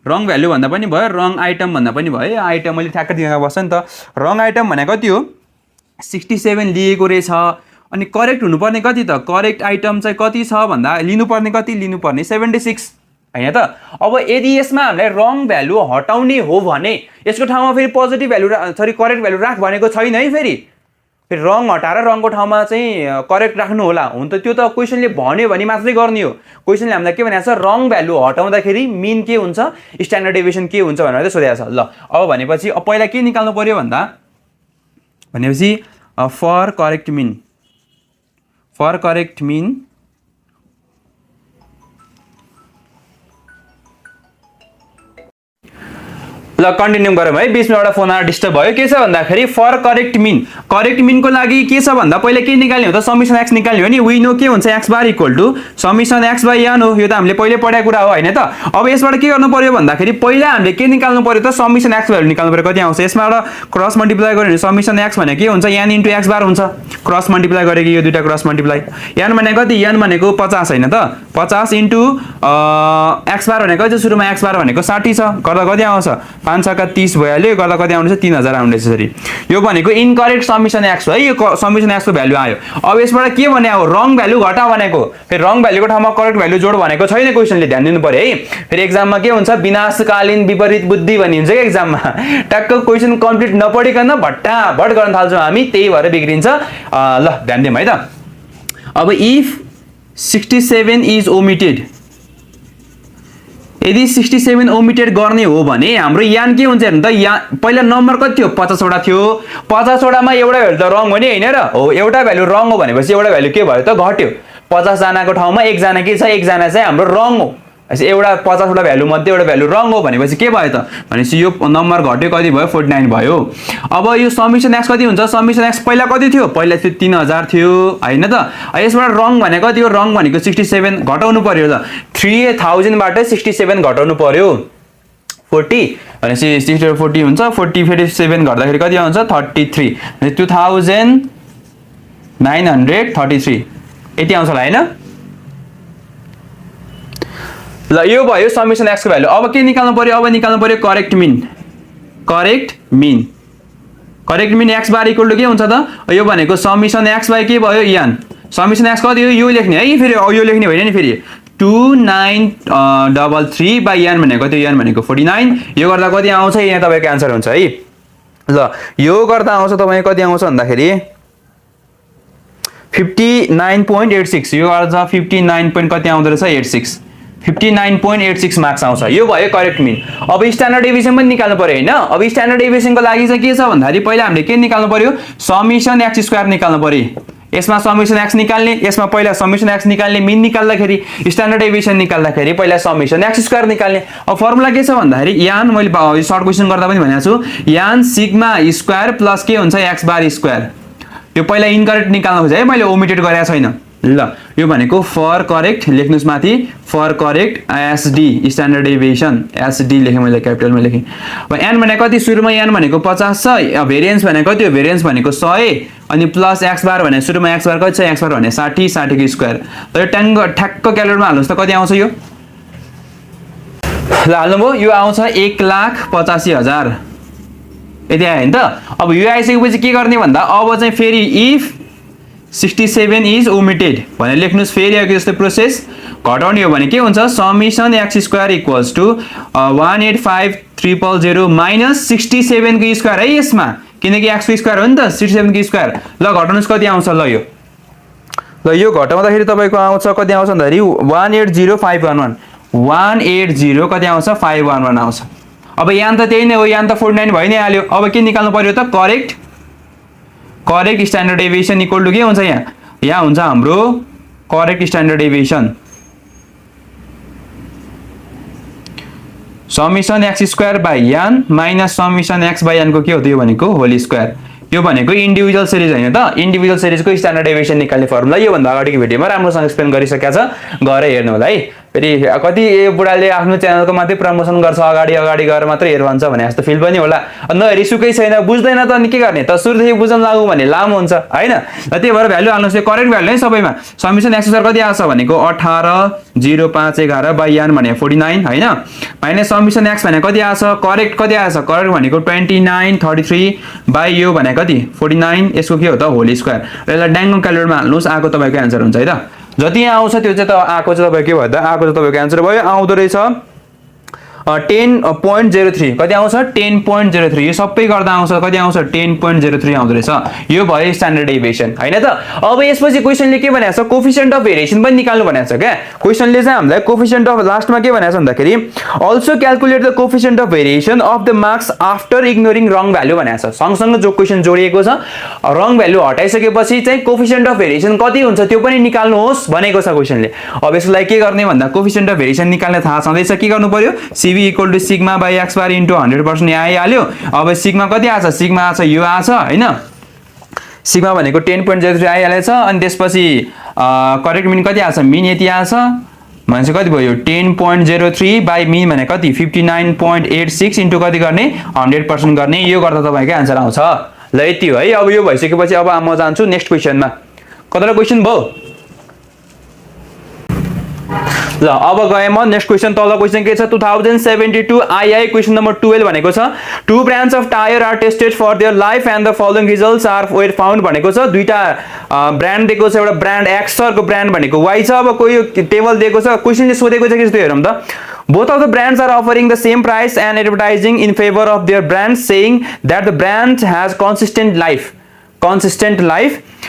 रङ भ्यालु भन्दा पनि भयो रङ आइटम भन्दा पनि भयो आइटम मैले ठ्याक्क दिएर बस्छ नि त रङ आइटम भने कति हो 67 लिएको रहेछ अनि करेक्ट हुनुपर्ने कति त करेक्ट आइटम चाहिँ कति छ भन्दा लिनुपर्ने कति लिनुपर्ने 76 हैन त। अब यदि यसमा हामीलाई रङ भ्यालु हटाउने हो भने यसको ठाउँमा फेरि positive value sorry correct value राख भनेको छैन है फेरि रङ हटाएर रङको ठाउँमा चाहिँ करेक्ट राख्नु होला हुन त त्यो त क्वेसनले भन्यो भने मात्रै गर्ने हो क्वेसनले हामीलाई के भनेको छ रङ भ्यालु हटाउँदाखेरि मिन के हुन्छ स्ट्यान्डर्ड डेभिएसन के हुन्छ भनेर सोधेको छ। ल अब भनेपछि अब पहिला के निकाल्नु पर्यो भन्दा भनेपछि फर करेक्ट मिन ल कन्टिन्यू गरौँ है बीचमा एउटा फोन आएर डिस्टर्ब भयो के छ भन्दाखेरि फर करेक्ट मिनको लागि के छ भन्दा पहिला के निकाल्ने हो त समिसन एक्स निकाल्ने हो नि वी नो के हुन्छ x bar equal to summation x by n हो यो त हामीले पहिले पढाएको कुरा हो हैन त। अब यसबाट के गर्नु पर्यो भन्दाखेरि पहिला हामीले के निकाल्नु पर्यो त समिसन एक्स भ्यालु निकाल्नु पर्यो कति आउँछ यसमा एउटा क्रस मल्टिप्लाई गर्यो भने समिसन एक्स भने के हुन्छ एन इन्टु एक्स बार हुन्छ क्रस मल्टिप्लाई गरेको यो दुईटा क्रस मल्टिप्लाई एन भनेको कति एन भनेको 50 हैन त 50 इन्टु एक्स बार भनेको चाहिँ सुरुमा एक्स बार भनेको 60 छ गर्दा कति आउँछ 5 का 30 भइहाल्यो गर्दा कति आउँदैछ 3000 आउँदैछ सरी यो भनेको इनकरेक्ट समिसन एक्स है यो समिसन एक्स को भ्यालु आयो। अब यसबाट के भने हो रङ भ्यालु घटा भनेको फेरि रङ भ्यालुको ठाउँमा करेक्ट भ्यालु जोड भनेको छैन क्वेसनले ध्यान दिनु पर्यो है फेरि एक्जाममा के हुन्छ विनाशकालीन विपरीत बुद्धि भनिन्छ के एक्जाममा टक्क क्वेसन कम्प्लिट नपढिकन भट्टाभट गर्न थाल्छौँ हामी त्यही भएर बिग्रिन्छ। ल ध्यान दिउँ है त। अब इफ 67 इज ओमिटेड यदि 67 ओमिटेड गर्ने हो भने हाम्रो यान के हुन्छ हेर्नु त यहाँ पहिला नम्बर कति थियो 50 वटा थियो 50 वटामा एउटा भ्यालु त रङ हो नि हैन र हो एउटा भ्यालु रङ हो भनेपछि एउटा भ्यालु के भयो त घट्यो 50 जनाको ठाउँमा एकजना के छ एकजना चाहिँ हाम्रो रङ हो एउटा 50 वटा भ्यालु मध्ये एउटा भ्यालु रङ हो भनेपछि के भयो त भनेपछि यो नम्बर घट्यो कति भयो 49 भयो। अब यो समिसन एक्स कति हुन्छ समिसन एक्स पहिला कति थियो पहिला थियो 3000 थियो हैन त यसबाट रङ भनेको कति हो रङ भनेको 67 घटाउनु पर्यो त 3000 बाट 67 घटाउनु पर्यो 40 भनेपछि 60 40 हुन्छ 40 फेरि 7 गर्दाखेरि कति आउँछ 33 2933 यति आउँछ होला हैन। ल यो भयो समिसन एक्स को भ्यालु अब के निकाल्नु पर्यो अब निकाल्नु पर्यो correct mean x bar equal to के हुन्छ त यो भनेको समिसन एक्स बाई के भयो एन समिसन एक्स कति हो यो लेख्ने है फेरि यो लेख्ने होइन नि फेरि 2933 बाई एन भनेको त्यो एन भनेको 49 यो गर्दा कति आउँछ यहाँ तपाईको आन्सर हुन्छ है। ल यो गर्दा आउँछ तपाईको कति आउँछ भन्दाखेरि 59.86 यो गर्दा 59 कति आउँदो रहेछ 86 59.86 मार्क्स आउँछ यो भयो करेक्ट मिन। अब स्ट्यान्डर्ड डेभिएसन पनि निकाल्नु पर्यो हैन अब स्ट्यान्डर्ड डेभिएसनको लागि चाहिँ के छ भन्दाखेरि पहिला हामीले के निकाल्नु पर्यो समिसन एक्स स्क्वायर निकाल्नु पर्यो यसमा समिसन एक्स निकाल्ने यसमा पहिला समिसन एक्स निकाल्ने मिन निकाल्दाखेरि स्ट्यान्डर्ड डेभिएसन निकाल्दाखेरि पहिला समिसन एक्स स्क्वायर निकाल्ने। अब फर्मुला के छ भन्दाखेरि यान मैले सर्ट क्वेसन गर्दा पनि भनेको छु यान सिग्मा स्क्वायर प्लस के हुन्छ एक्स बार स्क्वायर यो पहिला इनकरेक्ट निकाल्नु खोजे है मैले ओमिटेड गरेको छैन। ल यो भनेको फर करेक्ट लेख्नुस् माथि for correct SD standard deviation SD लेखेँ मैले क्यापिटलमा लेखेँ। अब एन भनेको कति सुरुमा एन भनेको 50 छ भेरिएन्स भनेको कति हो भेरिएन्स भनेको 100 अनि प्लस एक्स बार भने सुरुमा एक्स बार कति छ एक्स बार भने 60 को स्क्वायर त यो ठ्याक्क क्यालकुलेटरमा हाल्नुस् त कति आउँछ यो ल हाल्नुभयो यो आउँछ 1,85,000 यति आयो नि त। अब यो आइसकेपछि के गर्ने भन्दा अब चाहिँ फेरि इफ 67 इज ओमिटेड भनेर लेख्नुस् फेरि आएको जस्तो प्रोसेस घटाउने हो भने के हुन्छ summation x square equals to 185,300 minus 67 को स्क्वायर है यसमा किनकि एक्स को स्क्वायर हो नि त 67 को स्क्वायर ल घटाउनुस् कति आउँछ ल यो घटाउँदाखेरि तपाईको आउँछ कति आउँछ भन्दाखेरि 180,511 180 कति आउँछ 511 आउँछ। अब यान त त्यही नै हो यान त 49 भइ नै हाल्यो अब के निकाल्नु पर्यो त correct standard deviation equal to के हुन्छ यहाँ हुन्छ हाम्रो correct standard deviation summation x square by n minus summation x by n को के हो त यो भनेको होल स्क्वायर यो भनेको इन्डिभिजुअल सिरिज हैन त इन्डिभिजुअल सिरिजको स्ट्यान्डर्ड डेभिएसन निकाल्ने फर्मुला यो भन्दा अगाडिको भिडियोमा राम्रोसँग एक्सप्लेन गरिसकेको छ गएर हेर्नु होला है। फेरि कति बुढाले आफ्नो च्यानलको मात्रै प्रमोसन गर्छ, अगाडि गएर मात्रै हेर भन्छ भने जस्तो फिल पनि होला। नहेरी सुकै छैन, बुझ्दैन त अनि के गर्ने त, सुरुदेखि बुझ्न लागु भने लामो हुन्छ हैन। र त्यही भएर भ्यालु हाल्नुहोस्, करेक्ट भ्यालु नै सबैमा। समेसन एक्स स्क्वायर कति आछ भनेको 18 0 5 11 बाइ n भने 49 हैन, माइनस समेसन एक्स भने कति आछ, करेक्ट कति आछ, करेक्ट भनेको 29 33 बाइ यो भने कति 49, यसको के हो त होल स्क्वायर। र यसलाई ड्याङ्गो क्यालकुलेटरमा हाल्नुहोस्, आको तपाईको एन्सर हुन्छ है त। जति यहाँ आउँछ त्यो चाहिँ आको चाहिँ तपाईको के भयो त, आको चाहिँ तपाईको एन्सर भयो, आउँदो रहेछ 10.03 कति आउँछ 10.03, यो सबै गर्दा आउँछ कति आउँछ 10.03 आउँदो रहेछ। यो भयो स्ट्यान्डर्ड डेभिएसन हैन त। अब यसपछि क्वेशनले के भनेको छ, कोफिसिएन्ट अफ भेरिएसन पनि निकाल्नु भनेको छ क्या। क्वेशनले चाहिँ हामीलाई कोफिसिएन्ट अफ लास्टमा के भनेको छ भन्दाखेरि also calculate the coefficient of variation of the marks after ignoring wrong value भनेको छ। सँगसँगै जो क्वेशन जोडिएको छ, रङ भ्यालु हटाइसकेपछि चाहिँ कोफिसिएन्ट अफ भेरिएसन कति हुन्छ त्यो पनि निकाल्नुहोस् भनेको छ क्वेशनले। अब यसलाई के गर्ने भन्दा कोफिसिएन्ट अफ भेरिएसन निकाल्न थाहा छँदैछ, के गर्नु पर्यो, CV equal to sigma by x bar into 100% यहाँ आइहाल्यो। अब सिग्मा कति आछ, सिग्मा आछ यो आछ हैन, सिग्मा भनेको 10.03 आइहालेछ। अनि त्यसपछि करेक्ट मिन कति आछ, मिन यति आछ भनेपछि कति भयो 10.03 बाई मिन भने कति 59.86 इन्टु कति गर्ने 100% गर्ने, यो गर्दा तपाईँको एन्सर आउँछ। ल यति हो है। अब यो भइसकेपछि अब म जान्छु नेक्स्ट क्वेशनमा। कतिवटा क्वेशन भयो, ल अब गए म नेक्स्ट क्वेशन। तल क्वेशन के छ 2072 II क्वेशन नम्बर 12 भनेको छ two brands of tyre are tested for their life and the following results are were found भनेको छ। दुईटा ब्रान्ड दिएको छ, एउटा ब्रान्ड एक्स छ, अर्को ब्रान्ड भनेको वाइ छ। अब कोही टेबल दिएको छ, क्वेशनले सोधेको छ के जस्तो हेरौँ त। Both of the brands are offering the same price and advertising in favor of their brands, saying that the brand has consistent life.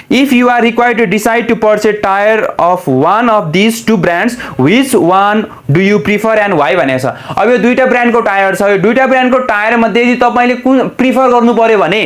If you are required to decide to purchase tire of one of these two brands, which one do you prefer and why भनेको छ। अब यो दुईटा ब्रान्डको tyre छ, यो दुईटा ब्रान्डको टायर मध्ये यदि तपाईले कुन प्रिफर गर्नु पर्यो भने,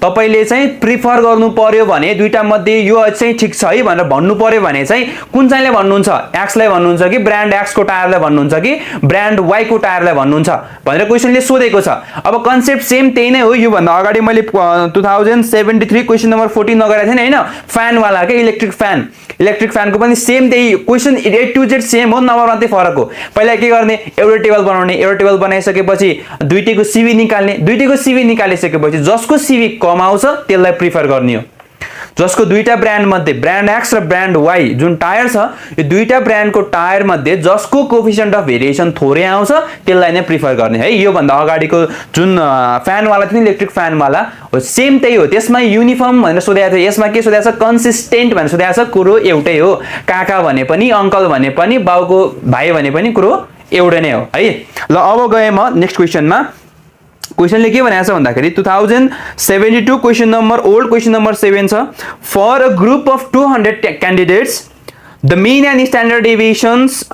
तपाईले चाहिँ प्रिफर गर्नु पर्यो भने दुईटा मध्ये यो चाहिँ ठीक छ है भनेर भन्नु पर्यो भने चाहिँ कुन चाहिँले भन्नुहुन्छ, एक्सलाई भन्नुहुन्छ कि ब्रान्ड एक्स को टायरलाई भन्नुहुन्छ कि ब्रान्ड वाइ को टायरलाई भन्नुहुन्छ भनेर क्वेशनले सोधेको छ। अब कन्सेप्ट सेम त्यही नै हो। यो भन्दा अगाडि मैले 2073 क्वेशन नम्बर 14 लगाएको थिएँ हैन, फ्यान वाला के इलेक्ट्रिक फ्यानको पनि सेम त्यही question A to Z same हो, नम्बर मात्रै फरक हो। पहिला के गर्ने, एउटा टेबल बनाउने, एउटा टेबल बनाइसकेपछि दुईटैको CV निकाल्ने, दुईटैको CV निकालिसकेपछि जसको CV कम आउँछ त्यसलाई प्रिफर गर्ने हो। जसको दुईटा ब्रान्ड मध्ये ब्रान्ड एक्स र ब्रान्ड वाइ जुन टायर छ, यो दुईटा ब्रान्डको टायर मध्ये जसको कोफिसिएन्ट अफ भेरिएसन थोरै आउँछ त्यसलाई नै प्रिफर गर्ने है। यो भन्दा अगाडिको जुन फ्यान वाला थियो इलेक्ट्रिक फ्यान वाला हो, सेम त्यही हो। त्यसमा युनिफर्म भनेर सोधेको थियो, यसमा के सोधेको छ कन्सिस्टेन्ट भनेर सोधेको छ। कुरो एउटै हो, काका भने पनि अंकल भने पनि बाउको भाइ भने पनि कुरो एउटै नै हो है। ल अब गए म नेक्स्ट क्वेशनमा। क्वेशनले के भनेको छ भन्दाखेरि 2072 question number old question number 7 छ। For a group of 200 candidates, the mean and standard deviations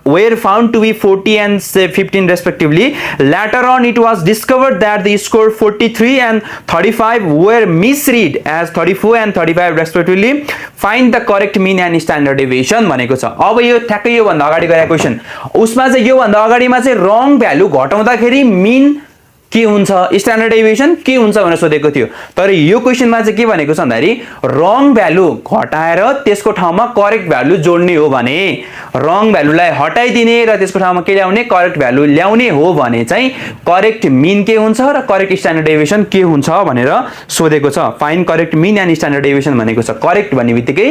were found to be 40 and 15 respectively. Later on it was discovered that the score 43 and 35 were misread as 34 and 35 respectively. Find the correct mean and standard deviation भनेको छ। अब यो ठ्याक्कै यो भन्दा अगाडि गएको question, उसमा चाहिँ यो भन्दा अगाडिमा चाहिँ रङ भ्यालु घटाउँदाखेरि मिन के हुन्छ, स्ट्यान्डर्ड डेभिएसन के हुन्छ भनेर सोधेको थियो। तर यो क्वेशनमा चाहिँ के भनेको छ भन्दाखेरि रङ भ्यालु घटाएर त्यसको ठाउँमा करेक्ट भ्यालु जोड्ने हो भने, रङ भ्यालुलाई हटाइदिने र त्यसको ठाउँमा के ल्याउने करेक्ट भ्यालु ल्याउने हो भने चाहिँ करेक्ट मिन के हुन्छ र करेक्ट स्ट्यान्डर्ड डेभिएसन के हुन्छ भनेर सोधेको छ। Find correct mean and standard deviation भनेको छ। करेक्ट भन्ने बित्तिकै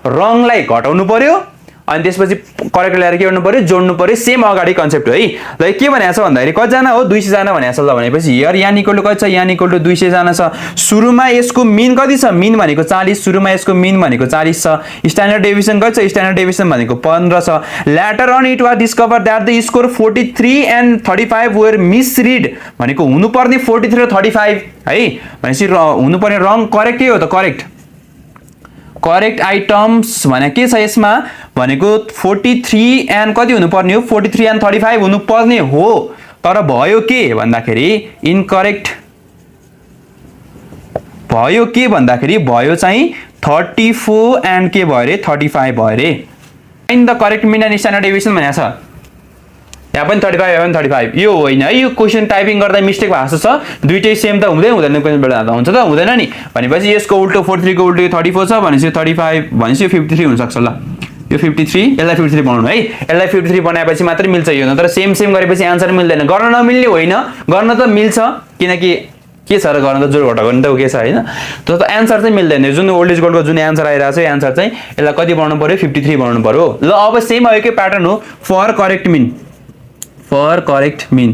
रङलाई घटाउनु पर्यो अनि त्यसपछि करेक्ट ल्याएर के गर्नु पर्यो, जोड्नु पर्यो। सेम अगाडि कन्सेप्ट हो है। ल के भनेको छ भन्दाखेरि कतिजना हो 200 जना भनेको छ। ल भनेपछि हियर यहाँ इक्वल टु कति छ, यहाँ इक्वल टु 200 जना छ। सुरुमा यसको मिन कति छ, मिन भनेको 40, सुरुमा यसको मिन भनेको 40 छ। स्ट्यान्डर्ड डेभिएसन कति छ, स्ट्यान्डर्ड डेभिएसन भनेको 15 छ। Later on it was discover that the score 43 and 35 were misread भनेको हुनुपर्ने 43 र 35 है। भनेपछि हुनुपर्ने रङ करेक्टै हो त, करेक्ट आइटम्स भने के छ यसमा भनेको 43 एन्ड कति हुनुपर्ने हो, 43 एन्ड 35 हुनुपर्ने हो। तर भयो के भन्दाखेरि इनकरेक्ट भयो, के भन्दाखेरि भयो चाहिँ 34 एन्ड के भयो रे 35 भयो रे। In the correct mean and standard deviation भनेको छ। यहाँ पनि 35 यहाँ पनि 35 यो होइन है। यो क्वेशन टाइपिङ गर्दा मिस्टेक भएको छ, दुईटै सेम त हुँदैन क्वेशन बेला हुन्छ त हुँदैन नि। भनेपछि यसको उल्टो 43 को उल्टो 34 छ भनेपछि 35 भनेपछि 53 हुन सक्छ। ल यो 53 यसलाई 53 बनाउनु है, यसलाई 53 बनाएपछि मात्रै मिल्छ यो, नत्र सेम गरेपछि आन्सर मिल्दैन। गर्न नमिल्ने होइन, गर्न त मिल्छ, किनकि के छ र गर्न त जोड घटाउ गर्ने त के छ हैन, तर आन्सर चाहिँ मिल्दैन। जुन ओल्ड इज गोल्डको जुन आन्सर आइरहेको छ यो आन्सर चाहिँ यसलाई कति बनाउनु पर्यो, 53 बनाउनु पर्यो। ल अब सेम आयो के प्याटर्न हो for correct mean, for correct mean,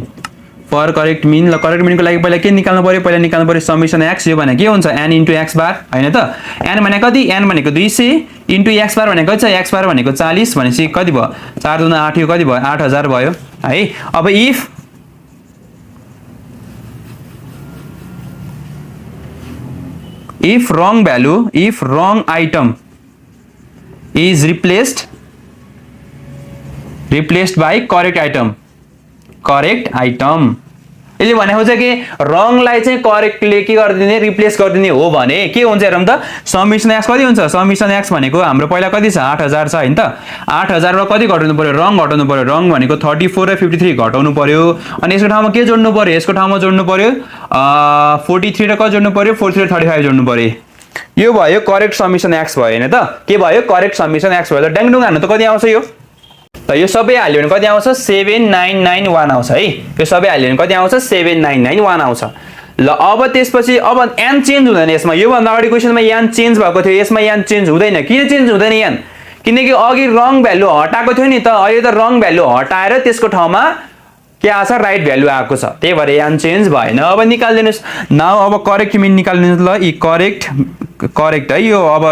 for correct mean. ल करेक्ट मिनको लागि पहिला के निकाल्नु पर्यो, पहिला निकाल्नु पर्यो समेसन x, यो भने के हुन्छ n इन्टु x बार हैन त, n भनेको कति, n भनेको 200 इन्टु x बार भनेको छ, x बार भनेको 40 भनेपछि कति भयो, 4 दुना 8 यो कति भयो, 8000 भयो है। अब if wrong value, if wrong item is replaced by correct item, correct item, यसले भनेको चाहिँ के रङलाई चाहिँ करेक्टले के गरिदिने, रिप्लेस गरिदिने हो भने के हुन्छ हेरौँ त। समेसन एक्स कति हुन्छ, समेसन एक्स भनेको हाम्रो पहिला कति छ 8000 छ हैन त, 8000 मा कति घटाउनु पर्यो, रङ घटाउनु पर्यो, रङ भनेको 34 र 53 घटाउनु पर्यो, अनि यसको ठाउँमा के जोड्नु पर्यो, यसको ठाउँमा जोड्नु पर्यो 43 र कति जोड्नु पर्यो, 43 र 35 जोड्नु पर्यो। यो भयो करेक्ट समेसन एक्स भयो हैन त, के भयो करेक्ट समेसन एक्स भयो। ड्याङडुङ हान्नु त कति आउँछ यो, त यो सबै हाल्यो भने कति आउँछ 7991 आउँछ है, यो सबै हाल्यो भने कति आउँछ 7991 आउँछ। ल अब त्यसपछि अब n चेन्ज हुँदैन यसमा, यो भन्दा अगाडि क्वेशनमा n चेन्ज भएको थियो, यसमा n चेन्ज हुँदैन। किन चेन्ज हुँदैन n, किनकि अघि रङ भ्यालु हटाएको थियो नि त, अहिले त रङ भ्यालु हटाएर त्यसको ठाउँमा के आछ राइट भ्यालु आएको छ, त्यही भएर n चेन्ज भएन। अब निकाल्दिनुस् नाउ, अब करेक्ट मिन निकाल्दिनुस्। ल यी करेक्ट है, यो अब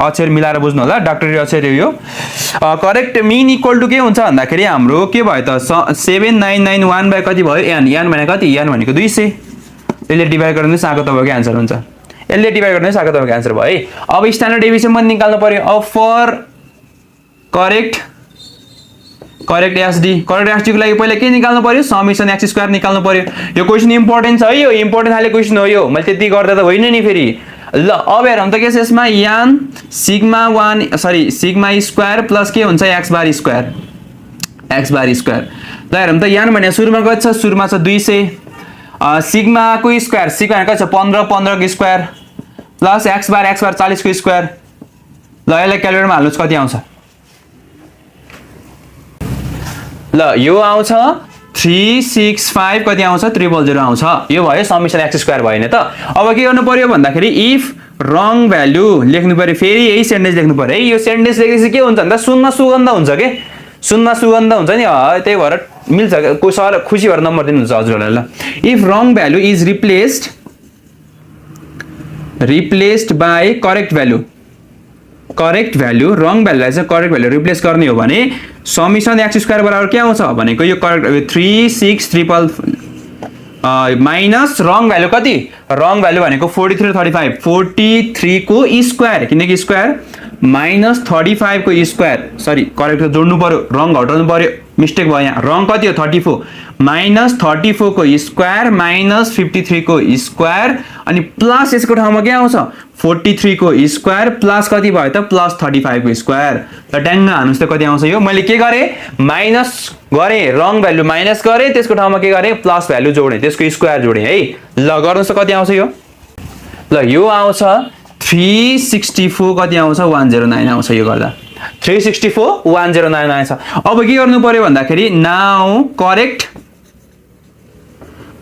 अक्षर मिलाएर बुझ्नु होला, डाक्टरी अक्षर यो। करेक्ट मिन इक्वल टु के हुन्छ भन्दाखेरि हाम्रो के भयो त 7991 बाइ कति भयो n, n भनेको कति, n भनेको 200, यसले डिभाइड गर्नुस् आएको तपाईँको आन्सर हुन्छ, यसले डिभाइड गर्नुस् आएको तपाईँको आन्सर भयो है। अब स्ट्यान्डर्ड डेभिएसन पनि निकाल्नु पर्यो। अब for correct SD, correct SD को लागि पहिला के निकाल्नु पर्यो, समेसन एक्स स्क्वायर निकाल्नु पर्यो। यो क्वेशन इम्पोर्टेन्ट छ है, यो इम्पोर्टेन्ट खाले क्वेशन हो यो, मैले त्यति गर्दा त होइन नि फेरि। ल अब हेरौँ त के छ यसमा, n सिग्मा स्क्वायर प्लस के हुन्छ x बार स्क्वायर, ल हेरौँ त n भने सुरुमा कति छ, सुरुमा छ 200, सिग्मा को स्क्वायर, सिग्मा कति छ 15 को स्क्वायर प्लस x बार 40 को स्क्वायर। ल यसलाई क्यालकुलेटरमा हाल्नुस् कति आउँछ, ल यो आउँछ 365 कति आउँछ 300 आउँछ। यो भयो समेसन एक्स स्क्वायर भयो नि त। अब के गर्नु पर्यो भन्दाखेरि इफ रङ भ्यालु लेख्नु पर्यो, फेरि यही सेन्टेन्स लेख्नु पर्यो है। यो सेन्टेन्स लेखेपछि के हुन्छ भन्दा शून्य सुगन्ध हुन्छ के, शून्य सुगन्ध हुन्छ नि, त्यही भएर मिल्छ, को सर खुसी भएर नम्बर दिनुहुन्छ हजुरहरूलाई। ल if wrong value is replaced by correct value, wrong भ्यालुलाई चाहिँ करेक्ट भ्यालु रिप्लेस गर्ने हो भने समेसन एक्स स्क्वायर बराबर के आउँछ भनेको यो करेक्ट 36 माइनस रङ भ्यालु कति, रङ भ्यालु भनेको 43 35, 43 को स्क्वायर किनकि स्क्वायर माइनस 35 को स्क्वायर, सरी करेक्ट जोड्नु पर्यो, रङ घटाउनु पर्यो, मिस्टेक भयो यहाँ। रङ कति हो 34 माइनस 34 को स्क्वायर माइनस 53 को स्क्वायर अनि प्लस यसको ठाउँमा के आउँछ 43 को स्क्वायर प्लस कति भयो त प्लस 35 को स्क्वायर। ल ट्याङ्ग हानुस् त कति आउँछ यो, मैले के गरे माइनस गरे, रङ भ्यालु माइनस गरे, त्यसको ठाउँमा के गरे प्लस भ्यालु जोडे, त्यसको स्क्वायर जोडे है। ल गर्नुस् त कति आउँछ यो, ल यो आउँछ 364 कति आउँछ 109 आउँछ, यो गर्दा 364 109 आउँछ। अब के गर्नु पर्यो भन्दाखेरि now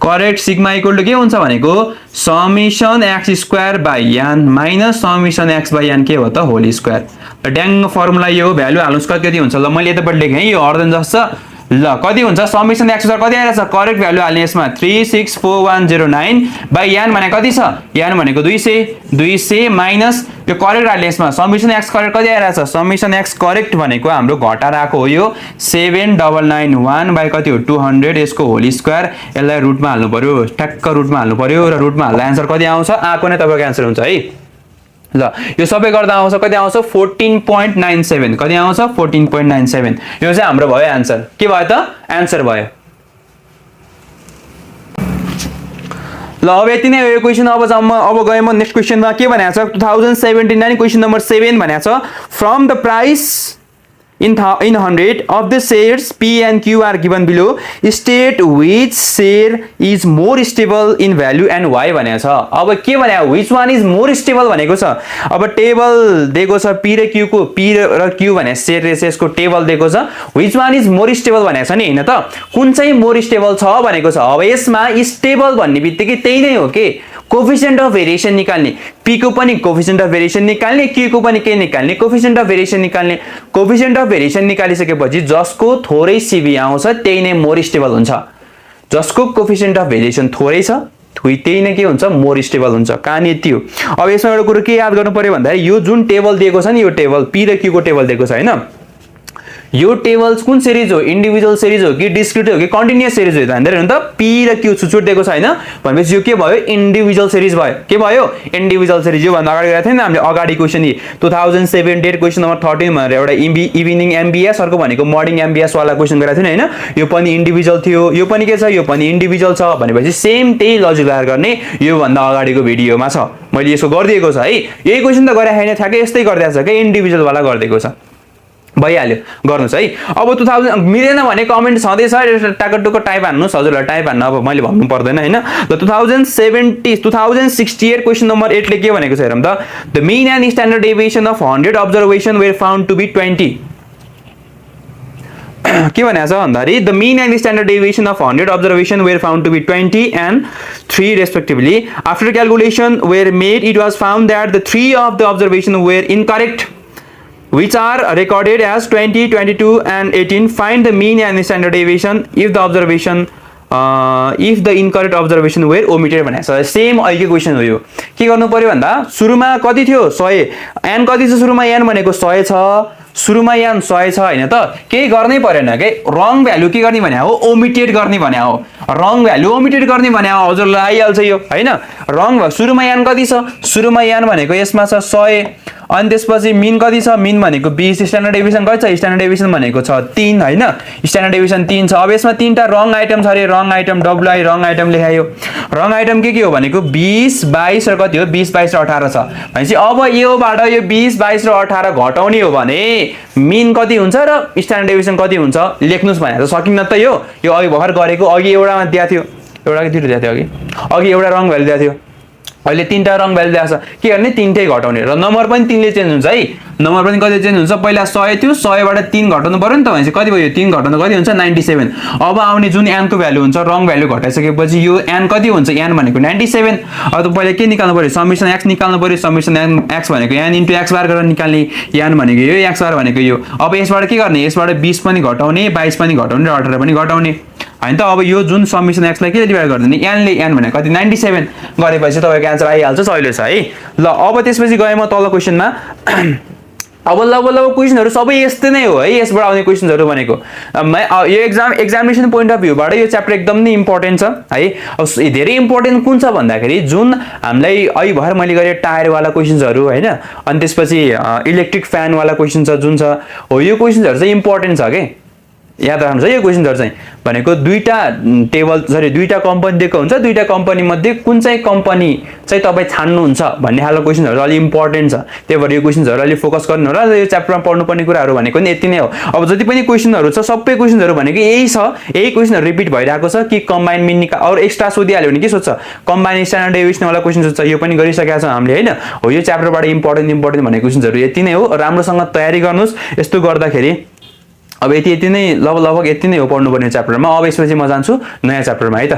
correct sigma equal to के हुन्छ भनेको summation x square by n minus summation x by n के हो त होल स्क्वायर। ड्याङ फर्मुला यो भ्यालु हाल्नुस् कति हुन्छ, ल मैले यतापट्टि लेखेँ यो अर्धन जस्तो। ल कति हुन्छ समेसन एक्स स्क्वायर कति आइरहेछ, करेक्ट भ्यालु हाल्ने यसमा 364109 बाई एन भने कति छ, एन भनेको 200 माइनस यो करेक्ट हाल्ने यसमा समेसन एक्स करेक्ट कति आइरहेछ, समेसन एक्स करेक्ट भनेको हाम्रो घटाएर आएको हो यो 7991 बाई कति हो 200, यसको होल स्क्वायर, यसलाई रुटमा हाल्नु पर्यो, ठ्याक्क रुटमा हाल्नु पर्यो र रुटमा हाल्दा एन्सर कति आउँछ आएको नै तपाईँको एन्सर हुन्छ है। ल यो सबै गर्दा आउँछ कति आउँछ 14.97, कति आउँछ 14.97, यो चाहिँ हाम्रो भयो एन्सर। के भयो त एन्सर भयो। ल अब यति नै हो यो क्वेशन। अब गएँ म नेक्स्ट क्वेशनमा के भनेको छ 2017 क्वेशन नम्बर 7 भनेको छ from the price in 100 of the shares P and Q are given below, state which share is more stable in value and why भनेको छ। अब के भने which one is more stable भनेको छ। अब टेबल दिएको छ P र Q को, P र Q भने शेयर रेशियोजको टेबल दिएको छ, which one is more stable भनेको छ नि हैन त, कुन चाहिँ more stable छ भनेको छ। अब यसमा stable भन्ने बित्तिकै त्यही नै हो के, कोफिसिएन्ट अफ भेरिएसन निकाल्ने, P को पनि कोफिसिएन्ट अफ भेरिएसन निकाल्ने, Q को पनि के निकाल्ने, कोफिसिएन्ट अफ भेरिएसन निकाल्ने। कोफिसिएन्ट अफ भेरिएसन निकालिसकेपछि जसको थोरै CV आउँछ त्यही नै मोर स्टेबल हुन्छ। जसको कोफिसिएन्ट अफ भेरिएसन थोरै छ त्यही नै के हुन्छ, मोर स्टेबल हुन्छ। कहानी यति हो। अब यसमा एउटा कुरो के याद गर्नु पर्यो भन्दा यो जुन टेबल दिएको छ नि, यो टेबल P र Q को टेबल दिएको छ हैन, यो टेबल्स कुन सिरिज हो, इन्डिभिजुअल सिरिज हो कि डिस्क्रिट हो कि कन्टिन्युअस सिरिज हो त भन्दै हेर्नु त, P र Q छुट दिएको छ हैन भनेपछि यो के भयो, इन्डिभिजुअल सिरिज भयो। के भयो, इन्डिभिजुअल सिरिज। यो भन्दा अगाडि गरेको थिएन हामीले अगाडि क्वेशन 2007 क्वेशन नम्बर 13 भनेर एउटा इभिनिङ एमबीएस, अर्को भनेको मर्निङ एमबीएस वाला क्वेशन गरेको थिएन हैन, यो पनि इन्डिभिजुअल थियो, यो पनि के छ, यो पनि इन्डिभिजुअल छ भनेपछि सेम त्यही लजिक लगाएर गर्ने यो भन्दा अगाडिको भिडियोमा छ। मैले यसको गरिदिएको छ है, यही क्वेशन त गरे हैन, ठ्याक्कै यस्तै गरिदिएको छ के, इन्डिभिजुअल वाला गरिदिएको छ, भइहाल्यो गर्नुस् है। अब 2000 मिलेन भने कमेन्ट छँदैछ, टाकटुक टाइप हान्नुस्, हजुरलाई टाइप हान्न अब मैले भन्नु पर्दैन हैन। ल 2068 क्वेशन नम्बर 8 ले के भनेको छ हेरौँ त, the mean and standard deviation of 100 observation were found to be 20। के भनेको छ भन्दाखेरि the mean and standard deviation of 100 observation were found to be 20 and 3 respectively. After calculation were made, it was found that the 3 of the observation were incorrect, which are recorded as 20, 22 and 18. Find the mean and standard deviation if the observation if the incorrect observation were omitted भनेको छ। Same अहिले question हो यो। के गर्नु पर्यो भन्दा सुरुमा कति थियो, 100, n कति छ सुरुमा, n भनेको 100 छ, सुरुमा n 100 छ हैन त, केही गर्नै परेन के, रङ भ्यालु के गर्ने भने हो, ओमिटेड गर्ने भने हो, रङ भ्यालु ओमिटेड गर्ने भने हो, हजुरलाई आइहाल्छ यो हैन। रङ सुरुमा n कति छ, सुरुमा n भनेको यसमा छ 100, अनि त्यसपछि मिन कति छ, मिन भनेको 20, स्ट्यान्डर्ड डेभिएसन कति छ, स्ट्यान्डर्ड डेभिएसन भनेको छ 3 हैन, स्ट्यान्डर्ड डेभिएसन 3 छ। अब यसमा तीनटा रङ आइटम छ रे, रङ आइटम WI रङ आइटम लेखायो। रङ आइटम के हो भनेको 20, 22 र कति हो, 20, 22 र 18 छ भनेपछि अब योबाट यो 20, 22 र 18 घटाउने हो भने मिन कति हुन्छ र स्ट्यान्डर्ड डेभिएसन कति हुन्छ लेख्नुस् भने त सकिन्न त। यो अघि भर्खर गरेको, अघि एउटामा दिएको थियो, एउटा कि दुईटा दिएको थियो अघि एउटा रङ भ्यालु दिएको थियो, अहिले तीनटा रङ भ्यालु दिएको छ, के गर्ने तीनटै घटाउने र नम्बर पनि 3 ले चेन्ज हुन्छ है, नम्बर पनि कति चेन्ज हुन्छ, पहिला 100 थियो, 100 बाट 3 घटाउनु पर्यो नि त भनेपछि कति भयो, 3 घटाउनु कति हुन्छ 97। अब आउने जुन n को भ्यालु हुन्छ, रङ भ्यालु घटाइसकेपछि यो n कति हुन्छ, n भनेको 97। अब त पहिला के निकाल्नु पर्यो, समेसन x निकाल्नु पर्यो, समेसन x भनेको n इन्टु x बार गरेर निकाल्ने, n भनेको यो, x बार भनेको यो। अब यसबाट के गर्ने, यसबाट 20 पनि घटाउने, 22 पनि घटाउने र 18 पनि घटाउने हैन त। अब यो जुन समेसन x लाई के डिभाइड गर्दिने, n ले n भनेको कति 97 गरेपछि तपाईको आन्सर आइहाल्छ, सजिलो छ है। ल अब त्यसपछि गए म तल क्वेशनमा। अब लगभग क्वेशनहरु सबै यस्तै नै हो है, यसबाट आउने क्वेशनहरु भनेको यो एक्जामिनेसन पोइन्ट अफ भ्यूबाट यो च्याप्टर एकदम नै इम्पोर्टेन्ट छ है। अब धेरै इम्पोर्टेन्ट कुन छ भन्दाखेरि जुन हामीलाई अहिले भर मैले गरे टायर वाला क्वेशनहरु हैन, अनि त्यसपछि इलेक्ट्रिक फ्यान वाला क्वेशन छ जुन छ हो, यो क्वेशनहरु चाहिँ इम्पोर्टेन्ट छ के, याद राख्नुस् है। यो क्वेशनहरु चाहिँ भनेको दुईटा टेबल सरी दुईटा कम्पनी दिएको हुन्छ, दुईटा कम्पनी मध्ये कुन चाहिँ कम्पनी चाहिँ तपाई छान्नुहुन्छ भन्ने खालको क्वेशनहरु अलि इम्पोर्टेन्ट छ, त्यही भएर यो क्वेशनहरु अलि फोकस गर्नु होला। यो च्याप्टरमा पढ्नुपर्ने कुराहरु भनेको नि यति नै हो। अब जति पनि क्वेशनहरु छ सबै क्वेशनहरु भनेको यही छ, यही क्वेशनहरु रिपिट भइरहेको छ कि कम्बाइन मिन निकाल और एक्स्ट्रा सोधिहाल्यो भने के सोध्छ, कम्बाइन स्ट्यान्डर्ड डेभिएसन वाला क्वेशन सोध्छ, यो पनि गरिसकेका छौं हामीले हैन। हो यो च्याप्टरबाट इम्पोर्टेन्ट भनेको क्वेशनहरु यति नै हो, राम्रोसँग तयारी गर्नुस्। यस्तो गर्दाखेरि अब यति नै लगभग यति नै हो पढ्नुपर्ने च्याप्टरमा। अब यसपछि म जान्छु नयाँ च्याप्टरमा है त।